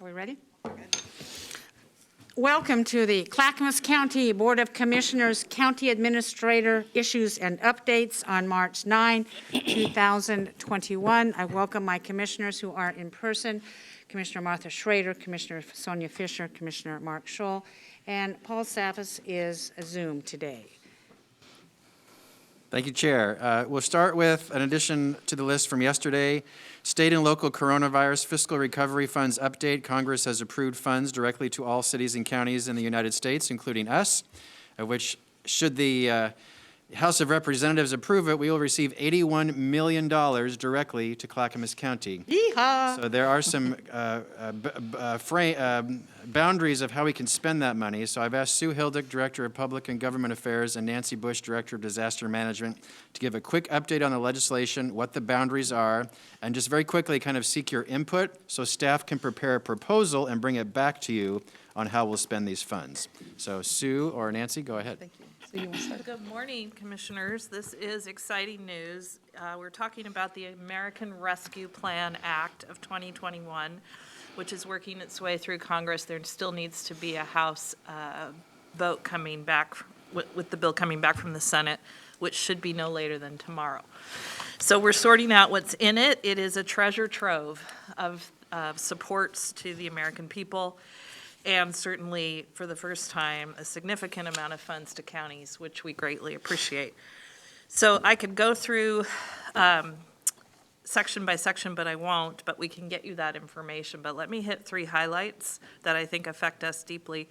Are we ready? Welcome to the Clackamas County Board of Commissioners County Administrator Issues and Updates on March 9, 2021. I welcome my commissioners who are in person, Commissioner Martha Schrader, Commissioner Sonia Fisher, Commissioner Mark Scholl, and Paul Savas is Zoom today. Thank you, Chair. We'll start with an addition to the list from yesterday. State and local coronavirus fiscal recovery funds update. Congress has approved funds directly to all cities and counties in the United States, including us, of which, should the House of Representatives approve it, we will receive $81 million directly to Clackamas County. Yeehaw! So there are some boundaries of how we can spend that money. So I've asked Sue Hildick, Director of Public and Government Affairs, and Nancy Bush, Director of Disaster Management, to give a quick update on the legislation, what the boundaries are, and just very quickly kind of seek your input so staff can prepare a proposal and bring it back to you on how we'll spend these funds. So Sue or Nancy, go ahead. Thank you. So you want to start? Good morning, Commissioners. This is exciting news. We're talking about the American Rescue Plan Act of 2021, which is working its way through Congress. There still needs to be a House vote coming back, with the bill coming back from the Senate, which should be no later than tomorrow. So we're sorting out what's in it. It is a treasure trove of supports to the American people, and certainly, for the first time, a significant amount of funds to counties, which we greatly appreciate. So I could go through section by section, but I won't, but we can get you that information. But let me hit three highlights that I think affect us deeply.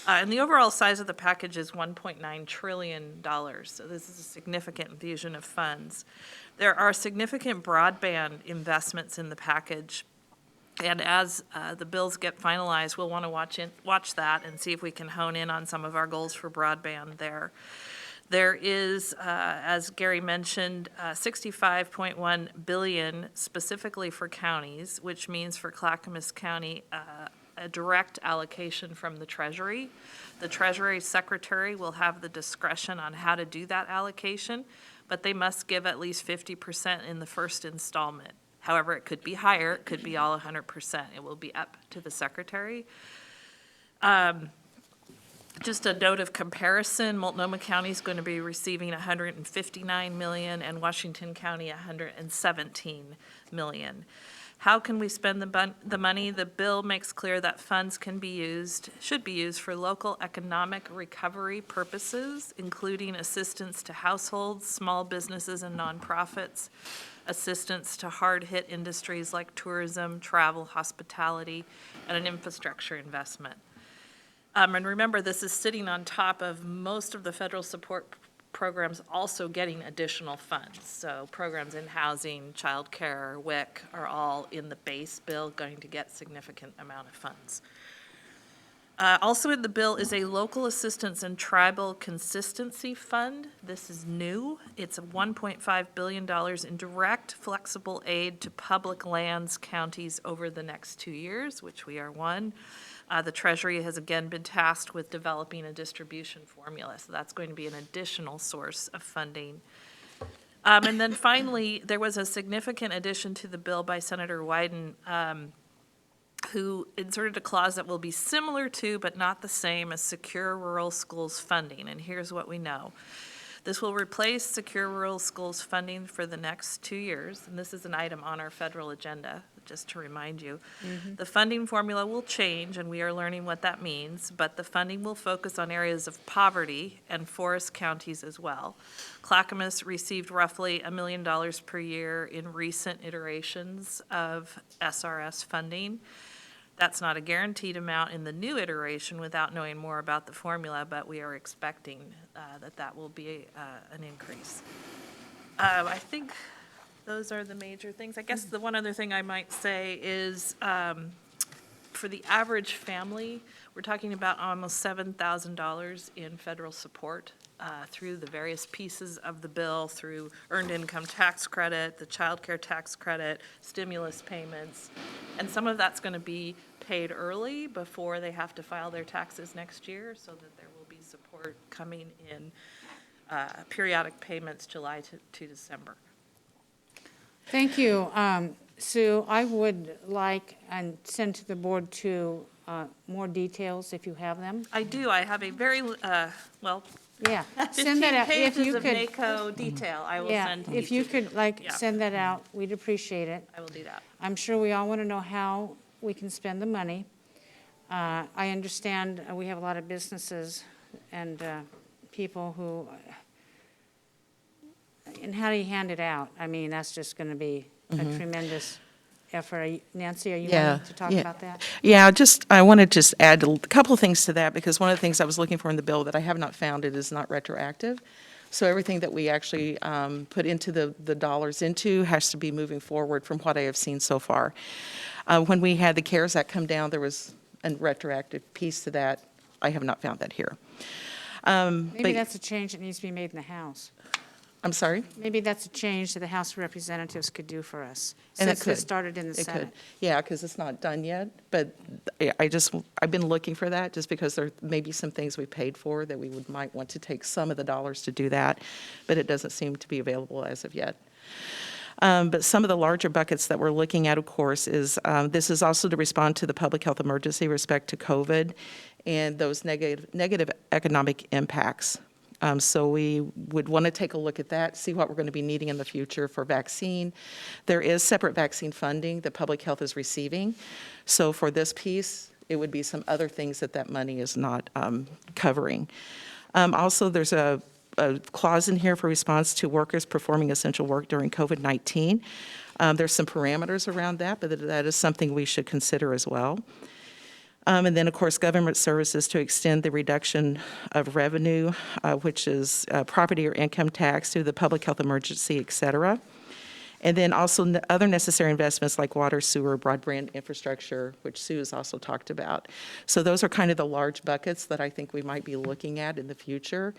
And the overall size of the package is $1.9 trillion. So this is a significant infusion of funds. There are significant broadband investments in the package. And as the bills get finalized, we'll want to watch that and see if we can hone in on some of our goals for broadband there. There is, as Gary mentioned, $65.1 billion specifically for counties, which means for Clackamas County, a direct allocation from the Treasury. The Treasury Secretary will have the discretion on how to do that allocation, but they must give at least 50% in the first installment. However, it could be higher, it could be all 100%. It will be up to the Secretary. Just a note of comparison, Multnomah County is going to be receiving $159 million and Washington County $117 million. How can we spend the money? The bill makes clear that funds should be used for local economic recovery purposes, including assistance to households, small businesses, and nonprofits, assistance to hard-hit industries like tourism, travel, hospitality, and an infrastructure investment. And remember, this is sitting on top of most of the federal support programs also getting additional funds. So programs in housing, child care, WIC are all in the base bill going to get significant amount of funds. Also in the bill is a local assistance and tribal consistency fund. This is new. It's $1.5 billion in direct flexible aid to public lands counties over the next 2 years, which we are one. The Treasury has again been tasked with developing a distribution formula, so that's going to be an additional source of funding. And then finally, there was a significant addition to the bill by Senator Wyden, who inserted a clause that will be similar to, but not the same as, Secure Rural Schools funding. And here's what we know. This will replace Secure Rural Schools funding for the next 2 years, and this is an item on our federal agenda, just to remind you. Mm-hmm. The funding formula will change, and we are learning what that means, but the funding will focus on areas of poverty and forest counties as well. Clackamas received roughly $1 million per year in recent iterations of SRS funding. That's not a guaranteed amount in the new iteration without knowing more about the formula, but we are expecting that will be an increase. I think those are the major things. I guess the one other thing I might say is for the average family, we're talking about almost $7,000 in federal support through the various pieces of the bill, through earned income tax credit, the child care tax credit, stimulus payments, and some of that's going to be paid early before they have to file their taxes next year, so that there will be support coming in periodic payments July to December. Thank you. Sue, I would like and send to the board too more details if you have them. I do, I have a very, well, Yeah, 15 send that out. If pages you of could, NACO detail I will yeah, send to if you two. could Yeah. send that out, we'd appreciate it. I will do that. I'm sure we all want to know how we can spend the money. I understand we have a lot of businesses and people who, and how do you hand it out? I mean, that's just going to be a tremendous effort. Nancy, are you Yeah, wanting to talk yeah. about that? Yeah, I want to just add a couple of things to that, because one of the things I was looking for in the bill that I have not found, it is not retroactive. So everything that we actually put into the dollars into has to be moving forward from what I have seen so far. When we had the CARES Act come down, there was a retroactive piece to that. I have not found that here. Maybe But- that's a change that needs to be made in the House. I'm sorry? Maybe that's a change that the House of Representatives could do for us, And it since this could. started in the It could. Senate. Yeah, because it's not done yet, but I've been looking for that, just because there may be some things we paid for that we might want to take some of the dollars to do that, but it doesn't seem to be available as of yet. But some of the larger buckets that we're looking at, of course, is, this is also to respond to the public health emergency with respect to COVID and those negative economic impacts. So we would want to take a look at that, see what we're going to be needing in the future for vaccine. There is separate vaccine funding that public health is receiving. So for this piece, it would be some other things that money is not covering. Also, there's a clause in here for response to workers performing essential work during COVID-19. There's some parameters around that, but that is something we should consider as well. And then, of course, government services to extend the reduction of revenue, which is property or income tax through the public health emergency, et cetera. And then also other necessary investments like water, sewer, broadband infrastructure, which Sue has also talked about. So those are kind of the large buckets that I think we might be looking at in the future.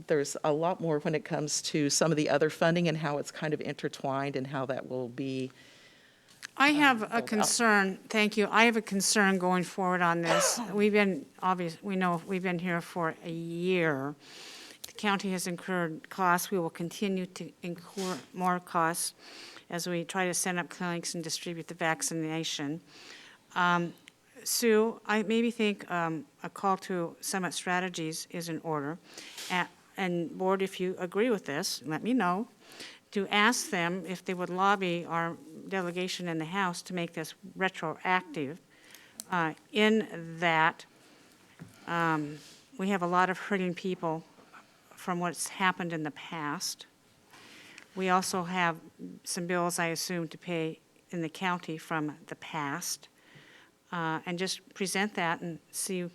There's a lot more when it comes to some of the other funding and how it's kind of intertwined and how that will be. I have a concern, thank you, I have a concern going forward on this. We know we've been here for a year. The county has incurred costs, we will continue to incur more costs as we try to set up clinics and distribute the vaccination. Sue, I maybe think a call to Summit Strategies is in order. And board, if you agree with this, let me know, to ask them if they would lobby our delegation in the House to make this retroactive, in that we have a lot of hurting people from what's happened in the past. We also have some bills, I assume, to pay in the county from the past, and just present that and see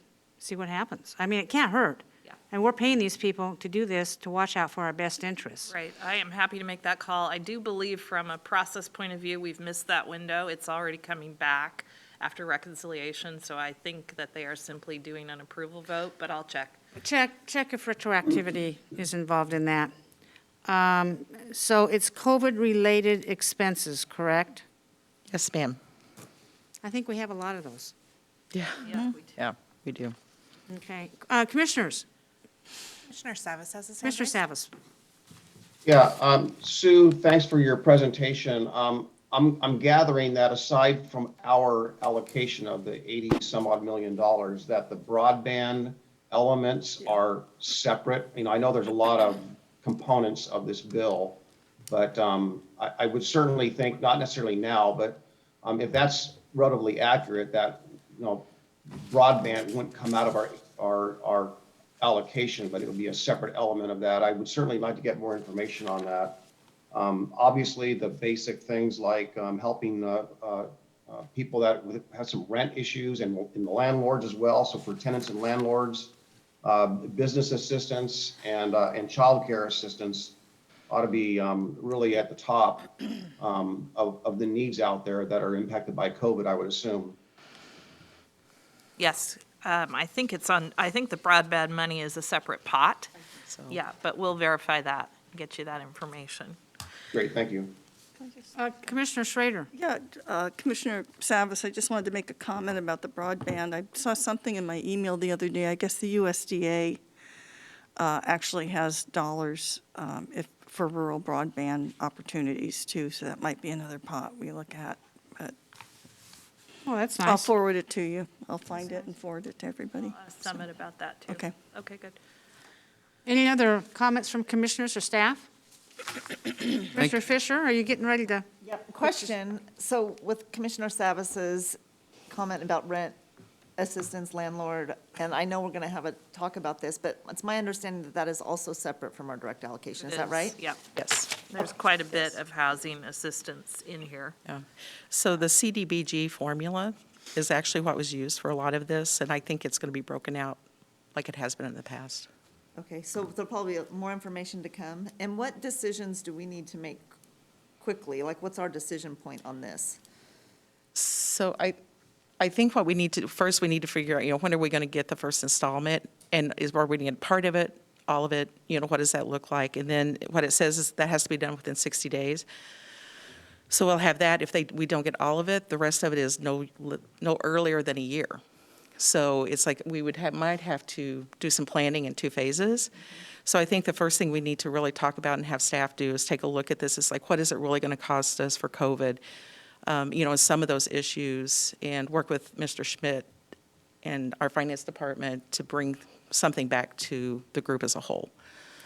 what happens. I mean, it can't hurt. Yeah. And we're paying these people to do this, to watch out for our best interests. Right, I am happy to make that call. I do believe from a process point of view, we've missed that window. It's already coming back after reconciliation, so I think that they are simply doing an approval vote, but I'll check. Check if retroactivity is involved in that. So it's COVID-related expenses, correct? Yes, ma'am. I think we have a lot of those. Yeah. Yeah, we do. Yeah, we do. Okay. Commissioners, Commissioner Savas has his hand Mr. raised. Savas. Yeah, Sue, thanks for your presentation. I'm gathering that aside from our allocation of the 80 some odd million dollars, that the broadband elements are separate. You know, I know there's a lot of components of this bill, but I would certainly think, not necessarily now, but if that's relatively accurate, that, you know, broadband wouldn't come out of our allocation, but it would be a separate element of that. I would certainly like to get more information on that. Obviously, the basic things like helping people that have some rent issues and the landlords as well. So for tenants and landlords, business assistance and childcare assistance ought to be really at the top of the needs out there that are impacted by COVID, I would assume. Yes, I think I think the broadband money is a separate pot. So- Yeah, but we'll verify that, get you that information. Great, thank you. Commissioner Schrader. Yeah, Commissioner Savas, I just wanted to make a comment about the broadband. I saw something in my email the other day. I guess the USDA actually has dollars for rural broadband opportunities too, so that might be another pot we look at. But Oh, that's I'll nice. forward it to you. I'll find it and forward it to everybody. Summit about that, too. Okay. Okay, good. Any other comments from commissioners or staff? Mr. Fisher, are you getting ready to? Yep, question, so with Commissioner Savis's comment about rent assistance, landlord, and I know we're gonna have a talk about this, but it's my understanding that that is also separate from our direct allocation, is that right? Yep. Yes. There's quite a bit of housing assistance in here. Yeah. So the CDBG formula is actually what was used for a lot of this, and I think it's going to be broken out like it has been in the past. Okay, so there'll probably be more information to come, and what decisions do we need to make quickly? Like, what's our decision point on this? So I think what we need to, first we need to figure out, when are we going to get the first installment? And are we going to get part of it, all of it? What does that look like? And then what it says is that has to be done within 60 days. So we'll have that. If we don't get all of it, the rest of it is no earlier than a year. So it's like we might have to do some planning in 2 phases. So I think the first thing we need to really talk about and have staff do is take a look at this. It's like, what is it really going to cost us for COVID? And some of those issues, and work with Mr. Schmidt and our finance department to bring something back to the group as a whole.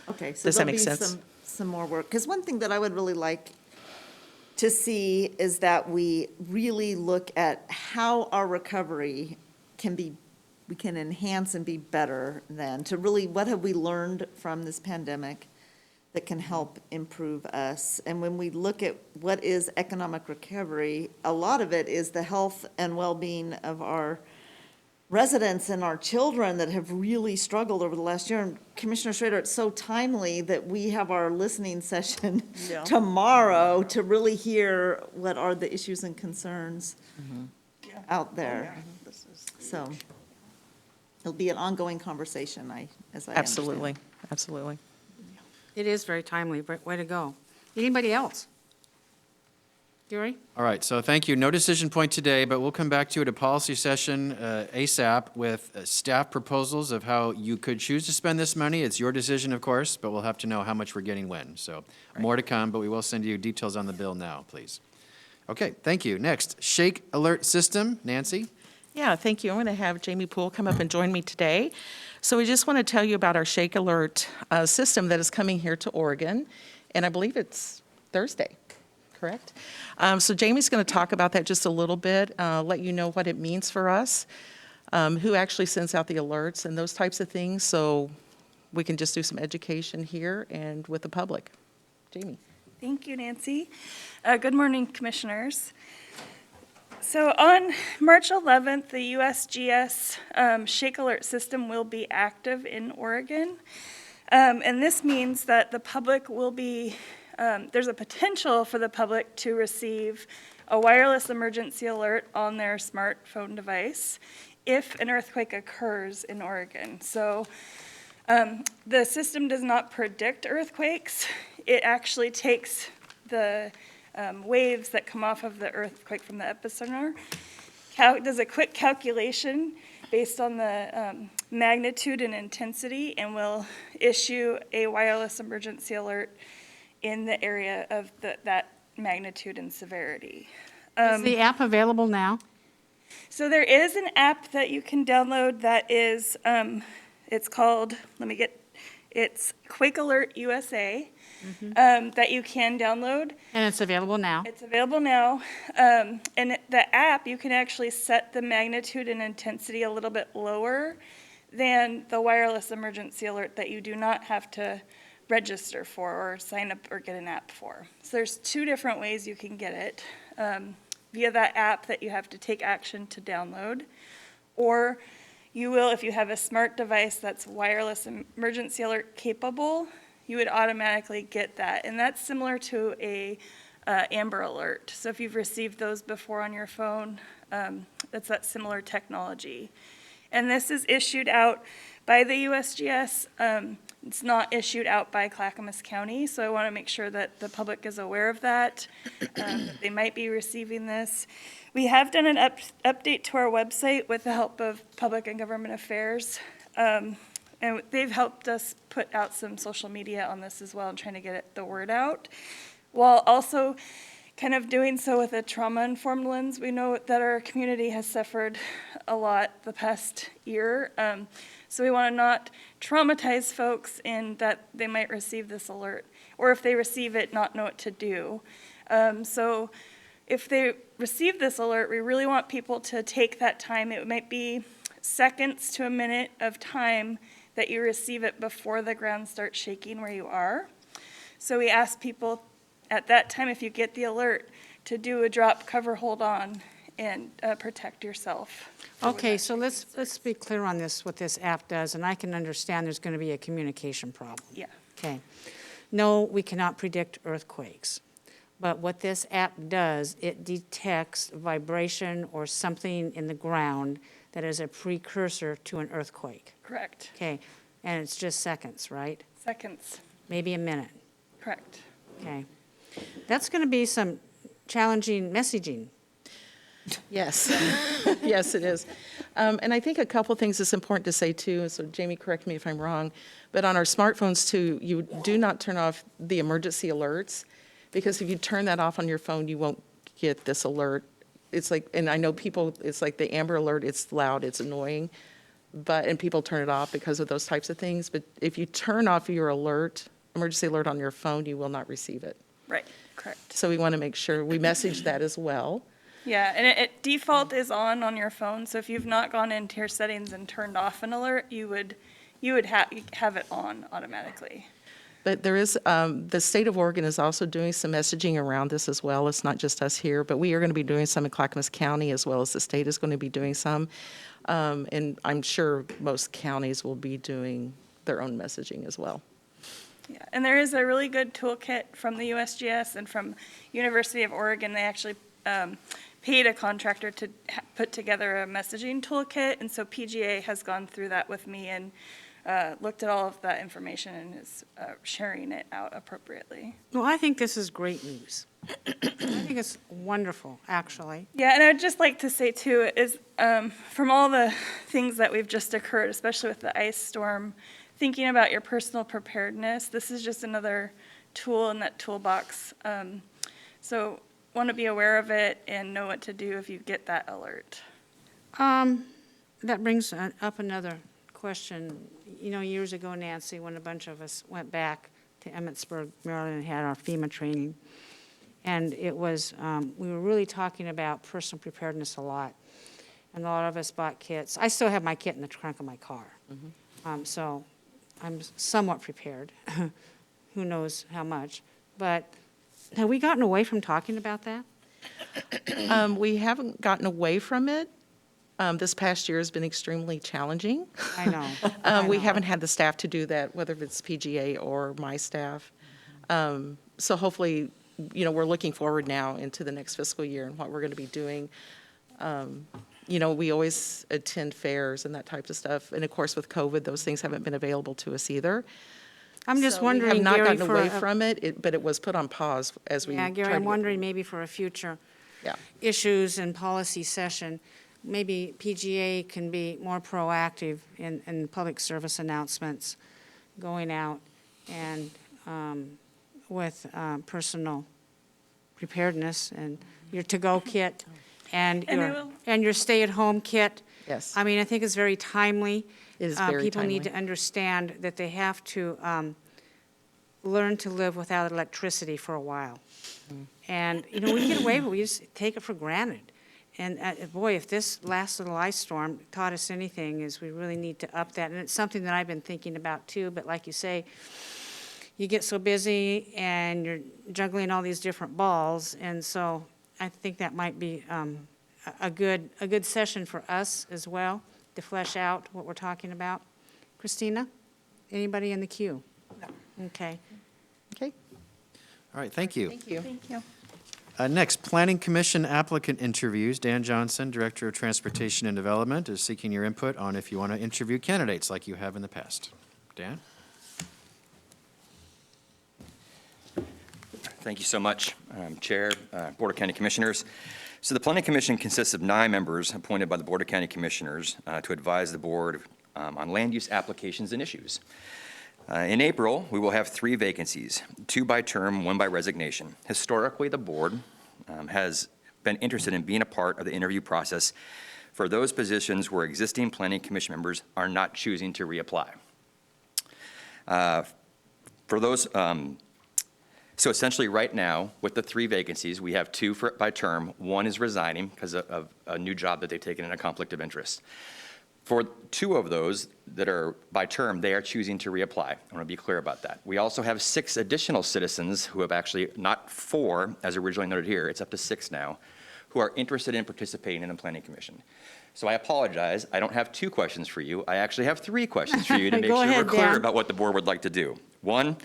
Okay, so Does that there'll make be sense? some more work, because one thing that I would really like to see is that we really look at how our recovery we can enhance and be better than, to really, what have we learned from this pandemic that can help improve us? And when we look at what is economic recovery, a lot of it is the health and well-being of our residents and our children that have really struggled over the last year. And Commissioner Schrader, it's so timely that we have our listening session tomorrow to really hear what are the issues and concerns out there. So it'll be an ongoing conversation, as I understand. Absolutely, absolutely. It is very timely, but way to go. Anybody else? Gary? All right, so thank you. No decision point today, but we'll come back to you at a policy session ASAP with staff proposals of how you could choose to spend this money. It's your decision, of course, but we'll have to know how much we're getting when. So more to come, but we will send you details on the bill now, please. Okay, thank you. Next, Shake Alert System. Nancy? Yeah, thank you. I'm going to have Jamie Poole come up and join me today. So we just want to tell you about our Shake Alert system that is coming here to Oregon, and I believe it's Thursday, correct? So Jamie's going to talk about that just a little bit, let you know what it means for us, who actually sends out the alerts and those types of things, so we can just do some education here and with the public. Jamie. Thank you, Nancy. Good morning, Commissioners. So on March 11th, the USGS Shake Alert system will be active in Oregon. And this means that the public will be, there's a potential for the public to receive a wireless emergency alert on their smartphone device if an earthquake occurs in Oregon. So the system does not predict earthquakes. It actually takes the waves that come off of the earthquake from the epicenter, does a quick calculation based on the magnitude and intensity, and will issue a wireless emergency alert in the area of that magnitude and severity. Is the app available now? So there is an app that you can download that is, it's called, it's Quake Alert USA, that you can download. And it's available now? It's available now. And the app, you can actually set the magnitude and intensity a little bit lower than the wireless emergency alert that you do not have to register for or sign up or get an app for. So there's 2 different ways you can get it. Via that app that you have to take action to download, or you will, if you have a smart device that's wireless emergency alert capable, you would automatically get that. And that's similar to a Amber Alert. So if you've received those before on your phone, that's that similar technology. And this is issued out by the USGS. It's not issued out by Clackamas County, so I want to make sure that the public is aware of that, that they might be receiving this. We have done an update to our website with the help of Public and Government Affairs, and And they've helped us put out some social media on this as well and trying to get the word out, while also kind of doing so with a trauma-informed lens. We know that our community has suffered a lot the past year, so we want to not traumatize folks in that they might receive this alert, or if they receive it, not know what to do. So if they receive this alert, we really want people to take that time. It might be seconds to a minute of time that you receive it before the ground starts shaking where you are. So we ask people at that time, if you get the alert, to do a drop, cover, hold on, and protect yourself. Okay, so let's be clear on this, what this app does, and I can understand there's going to be a communication problem. Yeah. Okay. No, we cannot predict earthquakes. But what this app does, it detects vibration or something in the ground that is a precursor to an earthquake. Correct. Okay, and it's just seconds, right? Seconds. Maybe a minute. Correct. Okay. That's going to be some challenging messaging. Yes, yes, it is. And I think a couple things is important to say too, so Jamie, correct me if I'm wrong, but on our smartphones too, you do not turn off the emergency alerts, because if you turn that off on your phone, you won't get this alert. It's like, and I know people, it's like the Amber Alert, it's loud, it's annoying, and people turn it off because of those types of things, but if you turn off your alert, emergency alert on your phone, you will not receive it. Right. Correct. So we want to make sure we message that as well. Yeah, and it default is on your phone, so if you've not gone into your settings and turned off an alert, you would have it on automatically. But there is, the state of Oregon is also doing some messaging around this as well. It's not just us here, but we are going to be doing some in Clackamas County, as well as the state is going to be doing some. And I'm sure most counties will be doing their own messaging as well. Yeah, and there is a really good toolkit from the USGS and from University of Oregon. They actually paid a contractor to put together a messaging toolkit, and so PGA has gone through that with me and looked at all of that information and is sharing it out appropriately. Well, I think this is great news. I think it's wonderful, actually. Yeah, and I'd just like to say too, is from all the things that we've just occurred, especially with the ice storm, thinking about your personal preparedness, this is just another tool in that toolbox. So want to be aware of it and know what to do if you get that alert. That brings up another question. You know, years ago, Nancy, when a bunch of us went back to Emmitsburg, Maryland, and had our FEMA training, and it was, we were really talking about personal preparedness a lot, and a lot of us bought kits. I still have my kit in the trunk of my car, so I'm somewhat prepared. Who knows how much, but have we gotten away from talking about that? We haven't gotten away from it. This past year has been extremely challenging. I know. We haven't had the staff to do that, whether it's PGA or my staff. So hopefully, you know, we're looking forward now into the next fiscal year and what we're going to be doing. You know, we always attend fairs and that type of stuff. And of course, with COVID, those things haven't been available to us either. I'm just So wondering, we have not Gary, gotten for away a- from it, but it was put on pause as we Yeah, tried Gary, to I'm get- wondering maybe for a future Yeah. issues and policy session, maybe PGA can be more proactive in public service announcements, going out and with personal preparedness and your to-go kit and And I your, will- and your stay-at-home kit. Yes. I mean, I think it's very timely. It is very People need timely. to understand that they have to learn to live without electricity for a while. And, you know, we get away with it, we just take it for granted. And boy, if this last little ice storm taught us anything, is we really need to up that. And it's something that I've been thinking about too, but like you say, you get so busy and you're juggling all these different balls. And so I think that might be a good session for us as well, to flesh out what we're talking about. Christina, anybody in the queue? No. Okay. Okay, All right, thank you. thank you. Thank you. Next, Planning Commission applicant interviews. Dan Johnson, Director of Transportation and Development, is seeking your input on if you want to interview candidates like you have in the past. Dan? Thank you so much, Chair, Board of County Commissioners. So the Planning Commission consists of 9 members appointed by the Board of County Commissioners to advise the board on land use applications and issues. In April, we will have 3 vacancies, 2 by term, 1 by resignation. Historically, the board has been interested in being a part of the interview process for those positions where existing planning commission members are not choosing to reapply. For those, so essentially right now, with the 3 vacancies, we have 2 by term. 1 is resigning because of a new job that they've taken in a conflict of interest. For 2 of those that are by term, they are choosing to reapply. I want to be clear about that. We also have 6 additional citizens who have actually, not 4 as originally noted here, it's up to 6 now, who are interested in participating in the Planning Commission. So I apologize, I don't have 2 questions for you. I actually have 3 questions for you to make Go sure ahead, we're clear Dan. about what the board would like to do. 1,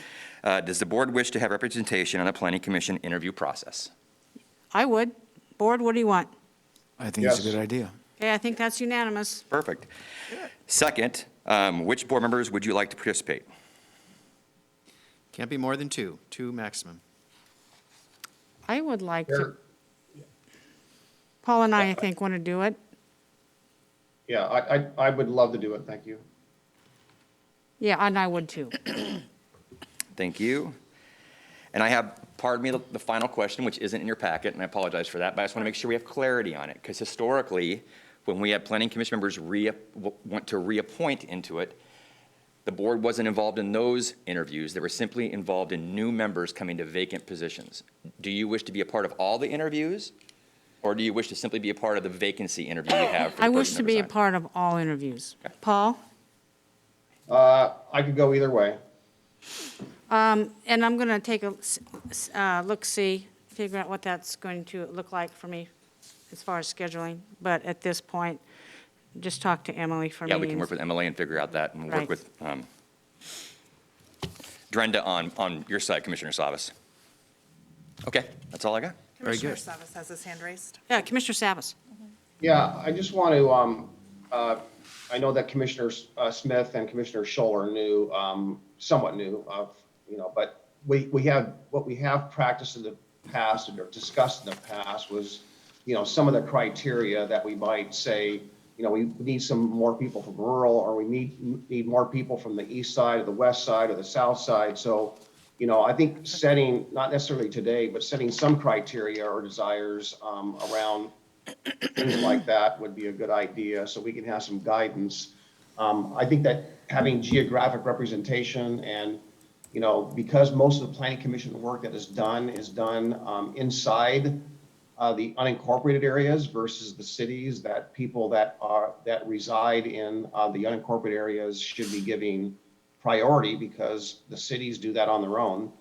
does the board wish to have representation on the Planning Commission interview process? I would. Board, what do you want? I think it's a Yes. good idea. Okay, I think that's unanimous. Perfect. Second, which board members would you like to participate? Can't be more than 2, 2 maximum. I would like to, There- Paul and I think, want to do it. Yeah, I would love to do it, thank you. Yeah, and I would too. Thank you. And I have, pardon me, the final question, which isn't in your packet, and I apologize for that, but I just want to make sure we have clarity on it, because historically, when we have planning commission members want to reappoint into it, the board wasn't involved in those interviews. They were simply involved in new members coming to vacant positions. Do you wish to be a part of all the interviews, or do you wish to simply be a part of the vacancy interview you have for the I wish person to that be a resigned? part of all interviews. Paul? I could go either way. And I'm going to take a look-see, figure out what that's going to look like for me as far as scheduling. But at this point, just talk to Emily for Yeah, meetings. we can work with MLA and figure out that, and work Right. with Drenda on your side, Commissioner Savas. Okay, that's all I got. Very good. Commissioner Savas has his hand raised. Yeah, Commissioner Savas. Yeah, I just want to, I know that Commissioner Smith and Commissioner Scholl are new, somewhat new, but we have, what we have practiced in the past or discussed in the past was, some of the criteria that we might say, we need some more people from rural, or we need more people from the east side or the west side or the south side. So, I think setting, not necessarily today, but setting some criteria or desires around things like that would be a good idea, so we can have some guidance. I think that having geographic representation and, because most of the planning commission work that is done inside the unincorporated areas versus the cities, that people that reside in the unincorporated areas should be giving priority, because the cities do that on their own.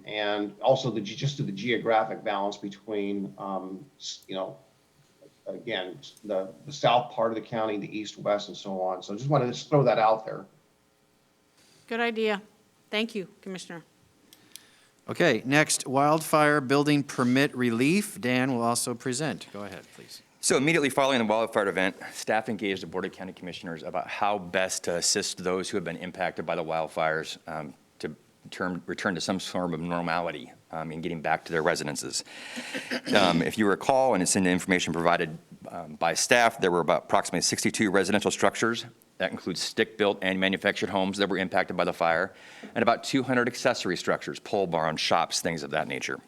And also just the geographic balance between, again, the south part of the county, the east, west, and so on. So I just wanted to throw that out there. Good idea. Thank you, Commissioner. Okay, next, wildfire building permit relief. Dan will also present. Go ahead, please. So immediately following the wildfire event, staff engaged the Board of County Commissioners about how best to assist those who have been impacted by the wildfires to return to some form of normality in getting back to their residences. If you recall, and it's in the information provided by staff, there were about approximately 62 residential structures. That includes stick-built and manufactured homes that were impacted by the fire, and about 200 accessory structures, pole barns, shops, things of that nature.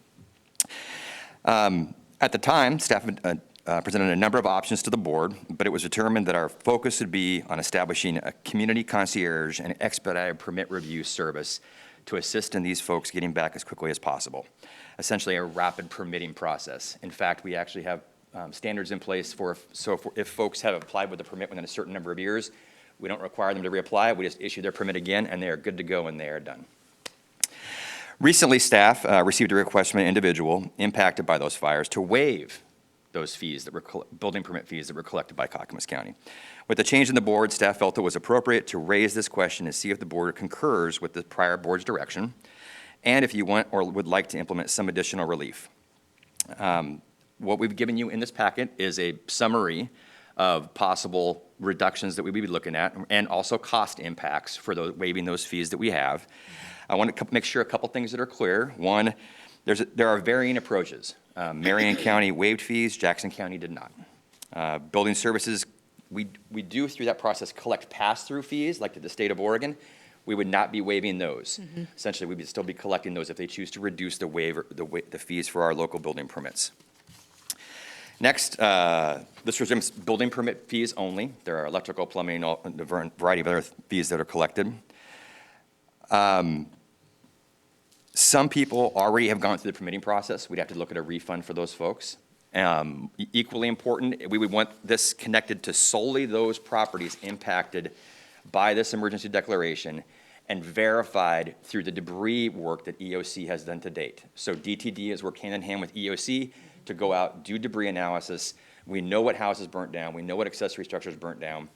At the time, staff presented a number of options to the board, but it was determined that our focus would be on establishing a community concierge and expedited permit review service to assist in these folks getting back as quickly as possible. Essentially a rapid permitting process. In fact, we actually have standards in place if folks have applied with a permit within a certain number of years, we don't require them to reapply, we just issue their permit again, and they are good to go and they are done. Recently, staff received a request from an individual impacted by those fires to waive those fees that were building permit fees that were collected by Clackamas County. With the change in the board, staff felt it was appropriate to raise this question and see if the board concurs with the prior board's direction, and if you want or would like to implement some additional relief. What we've given you in this packet is a summary of possible reductions that we would be looking at, and also cost impacts for waiving those fees that we have. I want to make sure a couple things that are clear. One, there are varying approaches. Marion County waived fees, Jackson County did not. Building services We do, through that process, collect pass-through fees, like to the state of Oregon. We would not be waiving those. Essentially, we would still be collecting those if they choose to reduce the fees for our local building permits. Next, this resumes building permit fees only. There are electrical, plumbing, a variety of other fees that are collected. Some people already have gone through the permitting process. We'd have to look at a refund for those folks. Equally important, we would want this connected to solely those properties impacted by this emergency declaration and verified through the debris work that EOC has done to date. So DTD has worked hand in hand with EOC to go out, do debris analysis. We know what houses burnt down. We know what accessory structures burnt down.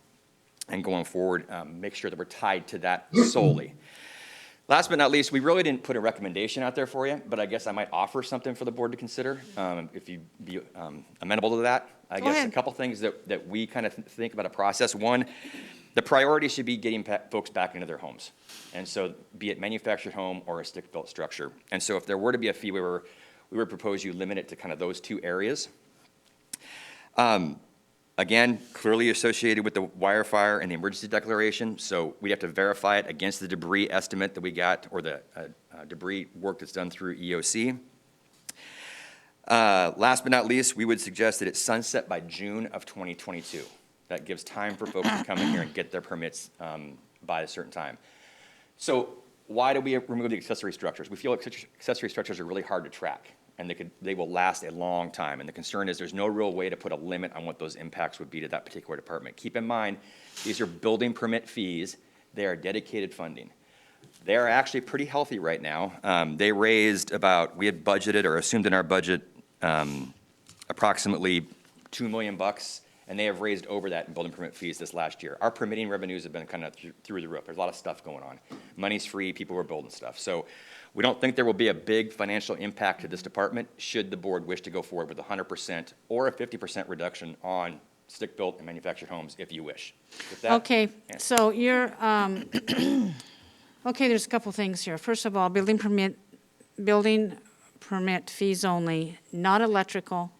And going forward, make sure that we're tied to that solely. Last but not least, we really didn't put a recommendation out there for you, but I guess I might offer something for the board to consider, if you'd be amenable to that. I guess ahead. a couple things that we kind of think about a process. One, the priority should be getting folks back into their homes. And so be it manufactured home or a stick-built structure. And so if there were to be a fee waiver, we would propose you limit it to kind of those two areas. Again, clearly associated with the wildfire and the emergency declaration, so we have to verify it against the debris estimate that we got, or the debris work that's done through EOC. Last but not least, we would suggest that it's sunset by June of 2022. That gives time for folks to come in here and get their permits by a certain time. So why do we remove the accessory structures? We feel like accessory structures are really hard to track, and they will last a long time. And the concern is there's no real way to put a limit on what those impacts would be to that particular department. Keep in mind, these are building permit fees. They are dedicated funding. They are actually pretty healthy right now. They raised we had budgeted or assumed in our budget approximately $2 million, and they have raised over that in building permit fees this last year. Our permitting revenues have been kind of through the roof. There's a lot of stuff going on. Money's free, people were building stuff. So we don't think there will be a big financial impact to this department should the board wish to go forward with 100% or a 50% reduction on stick-built and manufactured homes if you wish. With that, Okay, so you're, okay, there's a couple things here. First of all, building permit fees only, not electrical,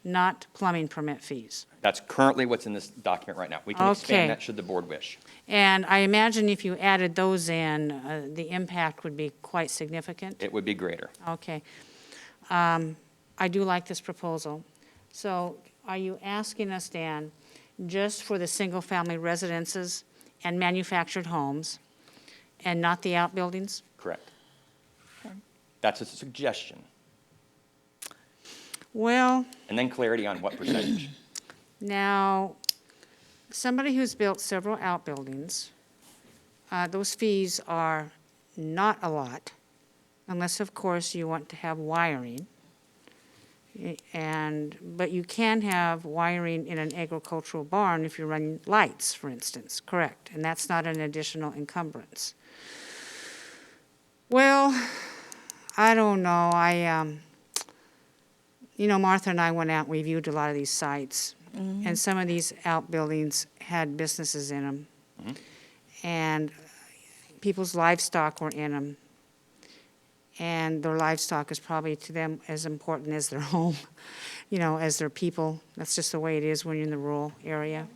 not plumbing permit fees. That's currently what's in this document right now. We can Okay. expand that should the board wish. And I imagine if you added those in, the impact would be quite significant. It would be greater. Okay. I do like this proposal. So are you asking us, Dan, just for the single-family residences and manufactured homes and not the outbuildings? Correct. That's a suggestion. Well, And then clarity on what percentage. now, somebody who's built several outbuildings, those fees are not a lot, unless, of course, you want to have wiring. But you can have wiring in an agricultural barn if you're running lights, for instance, correct? And that's not an additional encumbrance. Well, I don't know. Martha and I went out and reviewed a lot of these sites, and some of these outbuildings had businesses in them, and people's livestock were in them, and their livestock is probably to them as important as their home, as their people. That's just the way it is when you're in the rural area.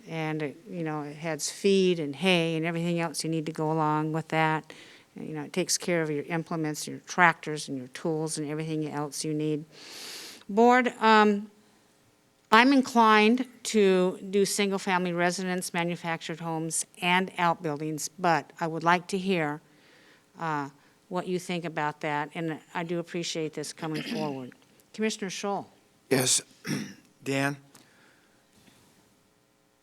And, it has feed and hay and everything else you need to go along with that. And, it takes care of your implements, your tractors and your tools and everything else you need. Board, I'm inclined to do single-family residence, manufactured homes, and outbuildings, but I would like to hear what you think about that, and I do appreciate this coming forward. Commissioner Scholl. Yes, Dan,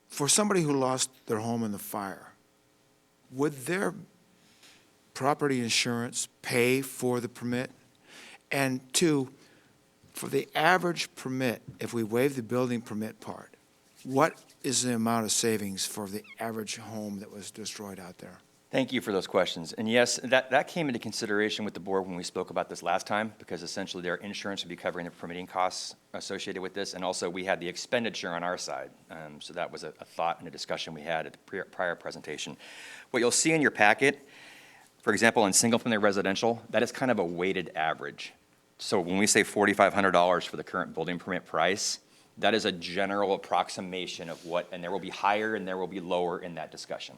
for somebody who lost their home in the fire, would their property insurance pay for the permit? And two, for the average permit, if we waive the building permit part, what is the amount of savings for the average home that was destroyed out there? Thank you for those questions. And yes, that came into consideration with the board when we spoke about this last time, because essentially their insurance would be covering the permitting costs associated with this, and also we had the expenditure on our side. So that was a thought and a discussion we had at the prior presentation. What you'll see in your packet, for example, in single-family residential, that is kind of a weighted average. So when we say $4,500 for the current building permit price, That is a general approximation of what, and there will be higher and there will be lower in that discussion.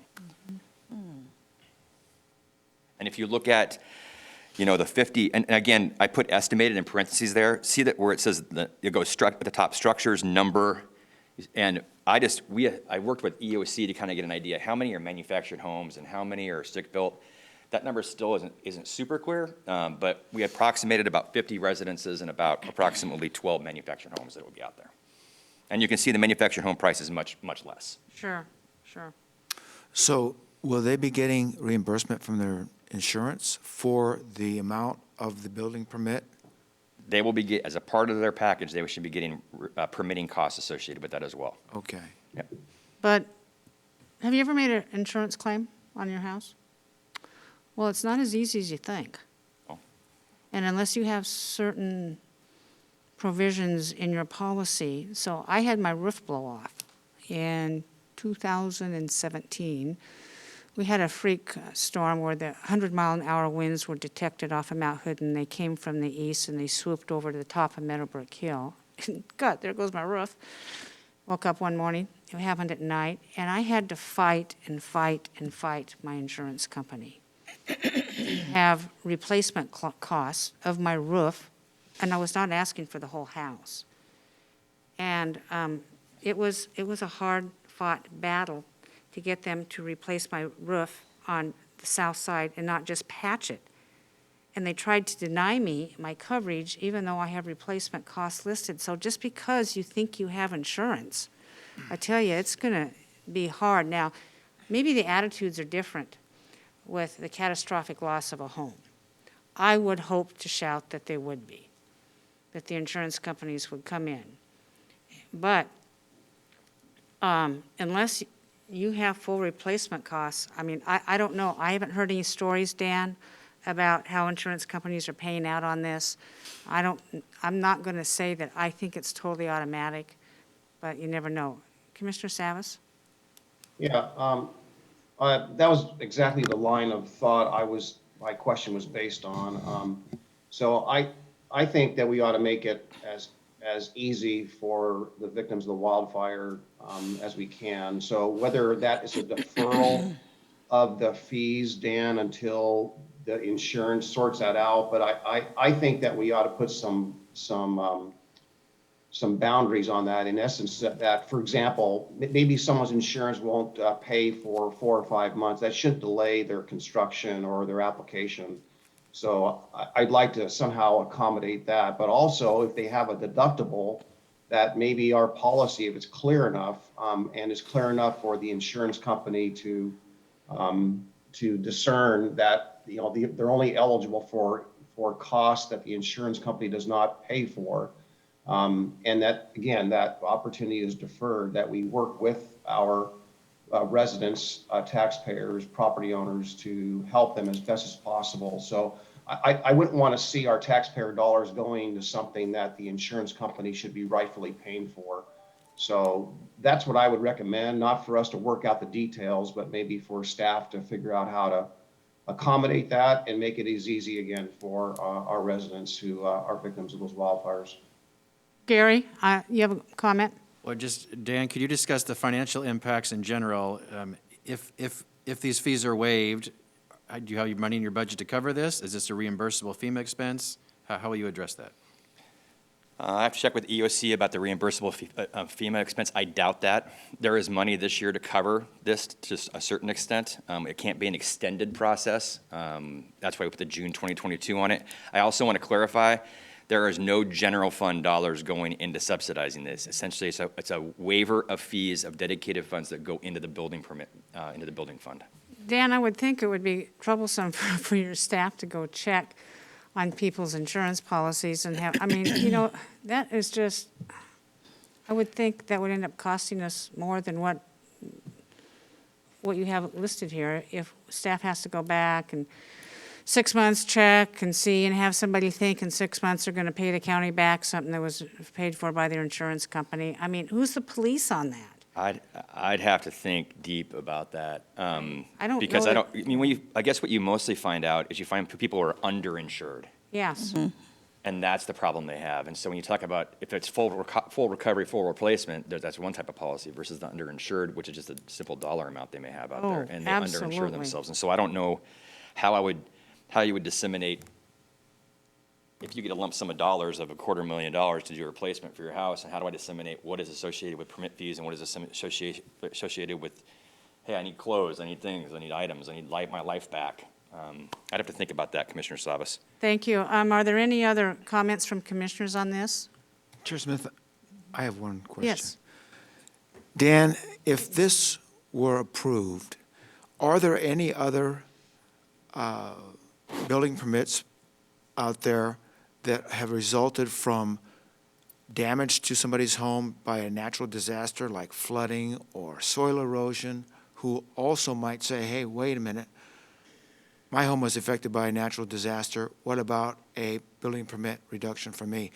And if you look at, the 50, and again, I put estimated in parentheses there. See that where it says, it goes at the top, structures, number, and I worked with EOC to kind of get an idea, how many are manufactured homes and how many are stick-built. That number still isn't super clear, but we approximated about 50 residences and about approximately 12 manufactured homes that will be out there. And you can see the manufactured home price is much, much less. Sure. So will they be getting reimbursement from their insurance for the amount of the building permit? They will be, as a part of their package, they should be getting permitting costs associated with that as well. Okay. Yep. But have you ever made an insurance claim on your house? Well, it's not as easy as you think. Oh. And unless you have certain provisions in your policy, so I had my roof blow off in 2017. We had a freak storm where the 100-mile-an-hour winds were detected off of Mount Hood, and they came from the east, and they swooped over to the top of Meadowbrook Hill. God, there goes my roof. Woke up one morning. It happened at night, and I had to fight my insurance company to have replacement costs of my roof, and I was not asking for the whole house. And it was a hard-fought battle to get them to replace my roof on the south side and not just patch it. And they tried to deny me my coverage, even though I have replacement costs listed. So just because you think you have insurance, I tell you, it's going to be hard. Now, maybe the attitudes are different with the catastrophic loss of a home. I would hope to shout that they would be, that the insurance companies would come in. But unless you have full replacement costs, I mean, I don't know. I haven't heard any stories, Dan, about how insurance companies are paying out on this. I'm not going to say that I think it's totally automatic, but you never know. Commissioner Savas? Yeah, that was exactly the line of thought my question was based on. So I think that we ought to make it as easy for the victims of the wildfire as we can. So whether that is a deferral of the fees, Dan, until the insurance sorts that out, but I think that we ought to put some boundaries on that. In essence, that for example, maybe someone's insurance won't pay for 4 or 5 months. That shouldn't delay their construction or their application. So I'd like to somehow accommodate that, but also if they have a deductible, that maybe our policy, if it's clear enough, and is clear enough for the insurance company to discern that they're only eligible for costs that the insurance company does not pay for, and that again that opportunity is deferred. That we work with our residents, taxpayers, property owners to help them as best as possible. So I wouldn't want to see our taxpayer dollars going to something that the insurance company should be rightfully paying for. So that's what I would recommend, not for us to work out the details, but maybe for staff to figure out how to accommodate that and make it as easy again for our residents who are victims of those wildfires. Gary, you have a comment? Well, just, Dan, could you discuss the financial impacts in general? If these fees are waived, do you have money in your budget to cover this? Is this a reimbursable FEMA expense? How will you address that? I have to check with EOC about the reimbursable FEMA expense. I doubt that. There is money this year to cover this to a certain extent. It can't be an extended process. That's why we put the June 2022 on it. I also want to clarify, there is no general fund dollars going into subsidizing this. Essentially, it's a waiver of fees of dedicated funds that go into the building permit, into the building fund. Dan, I would think it would be troublesome for your staff to go check on people's insurance policies and have, I mean, that is just, I would think that would end up costing us more than what you have listed here if staff has to go back and 6 months check and see and have somebody think in 6 months they're going to pay the county back something that was paid for by their insurance company. I mean, who's the police on that? I'd have to think deep about that. I don't because know I guess what you mostly find out is you find people who are underinsured. Yes. And that's the problem they have. And so when you talk about, if it's full recovery, full replacement, that's one type of policy versus the underinsured, which is just a simple dollar amount they may have out there. Oh, And they absolutely. underinsure themselves. And so I don't know how you would disseminate, if you get a lump sum of dollars of $250,000 to do a replacement for your house, and how do I disseminate what is associated with permit fees and what is associated with, hey, I need clothes, I need things, I need items, I need my life back. I'd have to think about that, Commissioner Savas. Thank you. Are there any other comments from commissioners on this? Chair Smith, I have one question. Yes. Dan, if this were approved, are there any other building permits out there that have resulted from damage to somebody's home by a natural disaster like flooding or soil erosion, who also might say, hey, wait a minute, my home was affected by a natural disaster. What about a building permit reduction for me?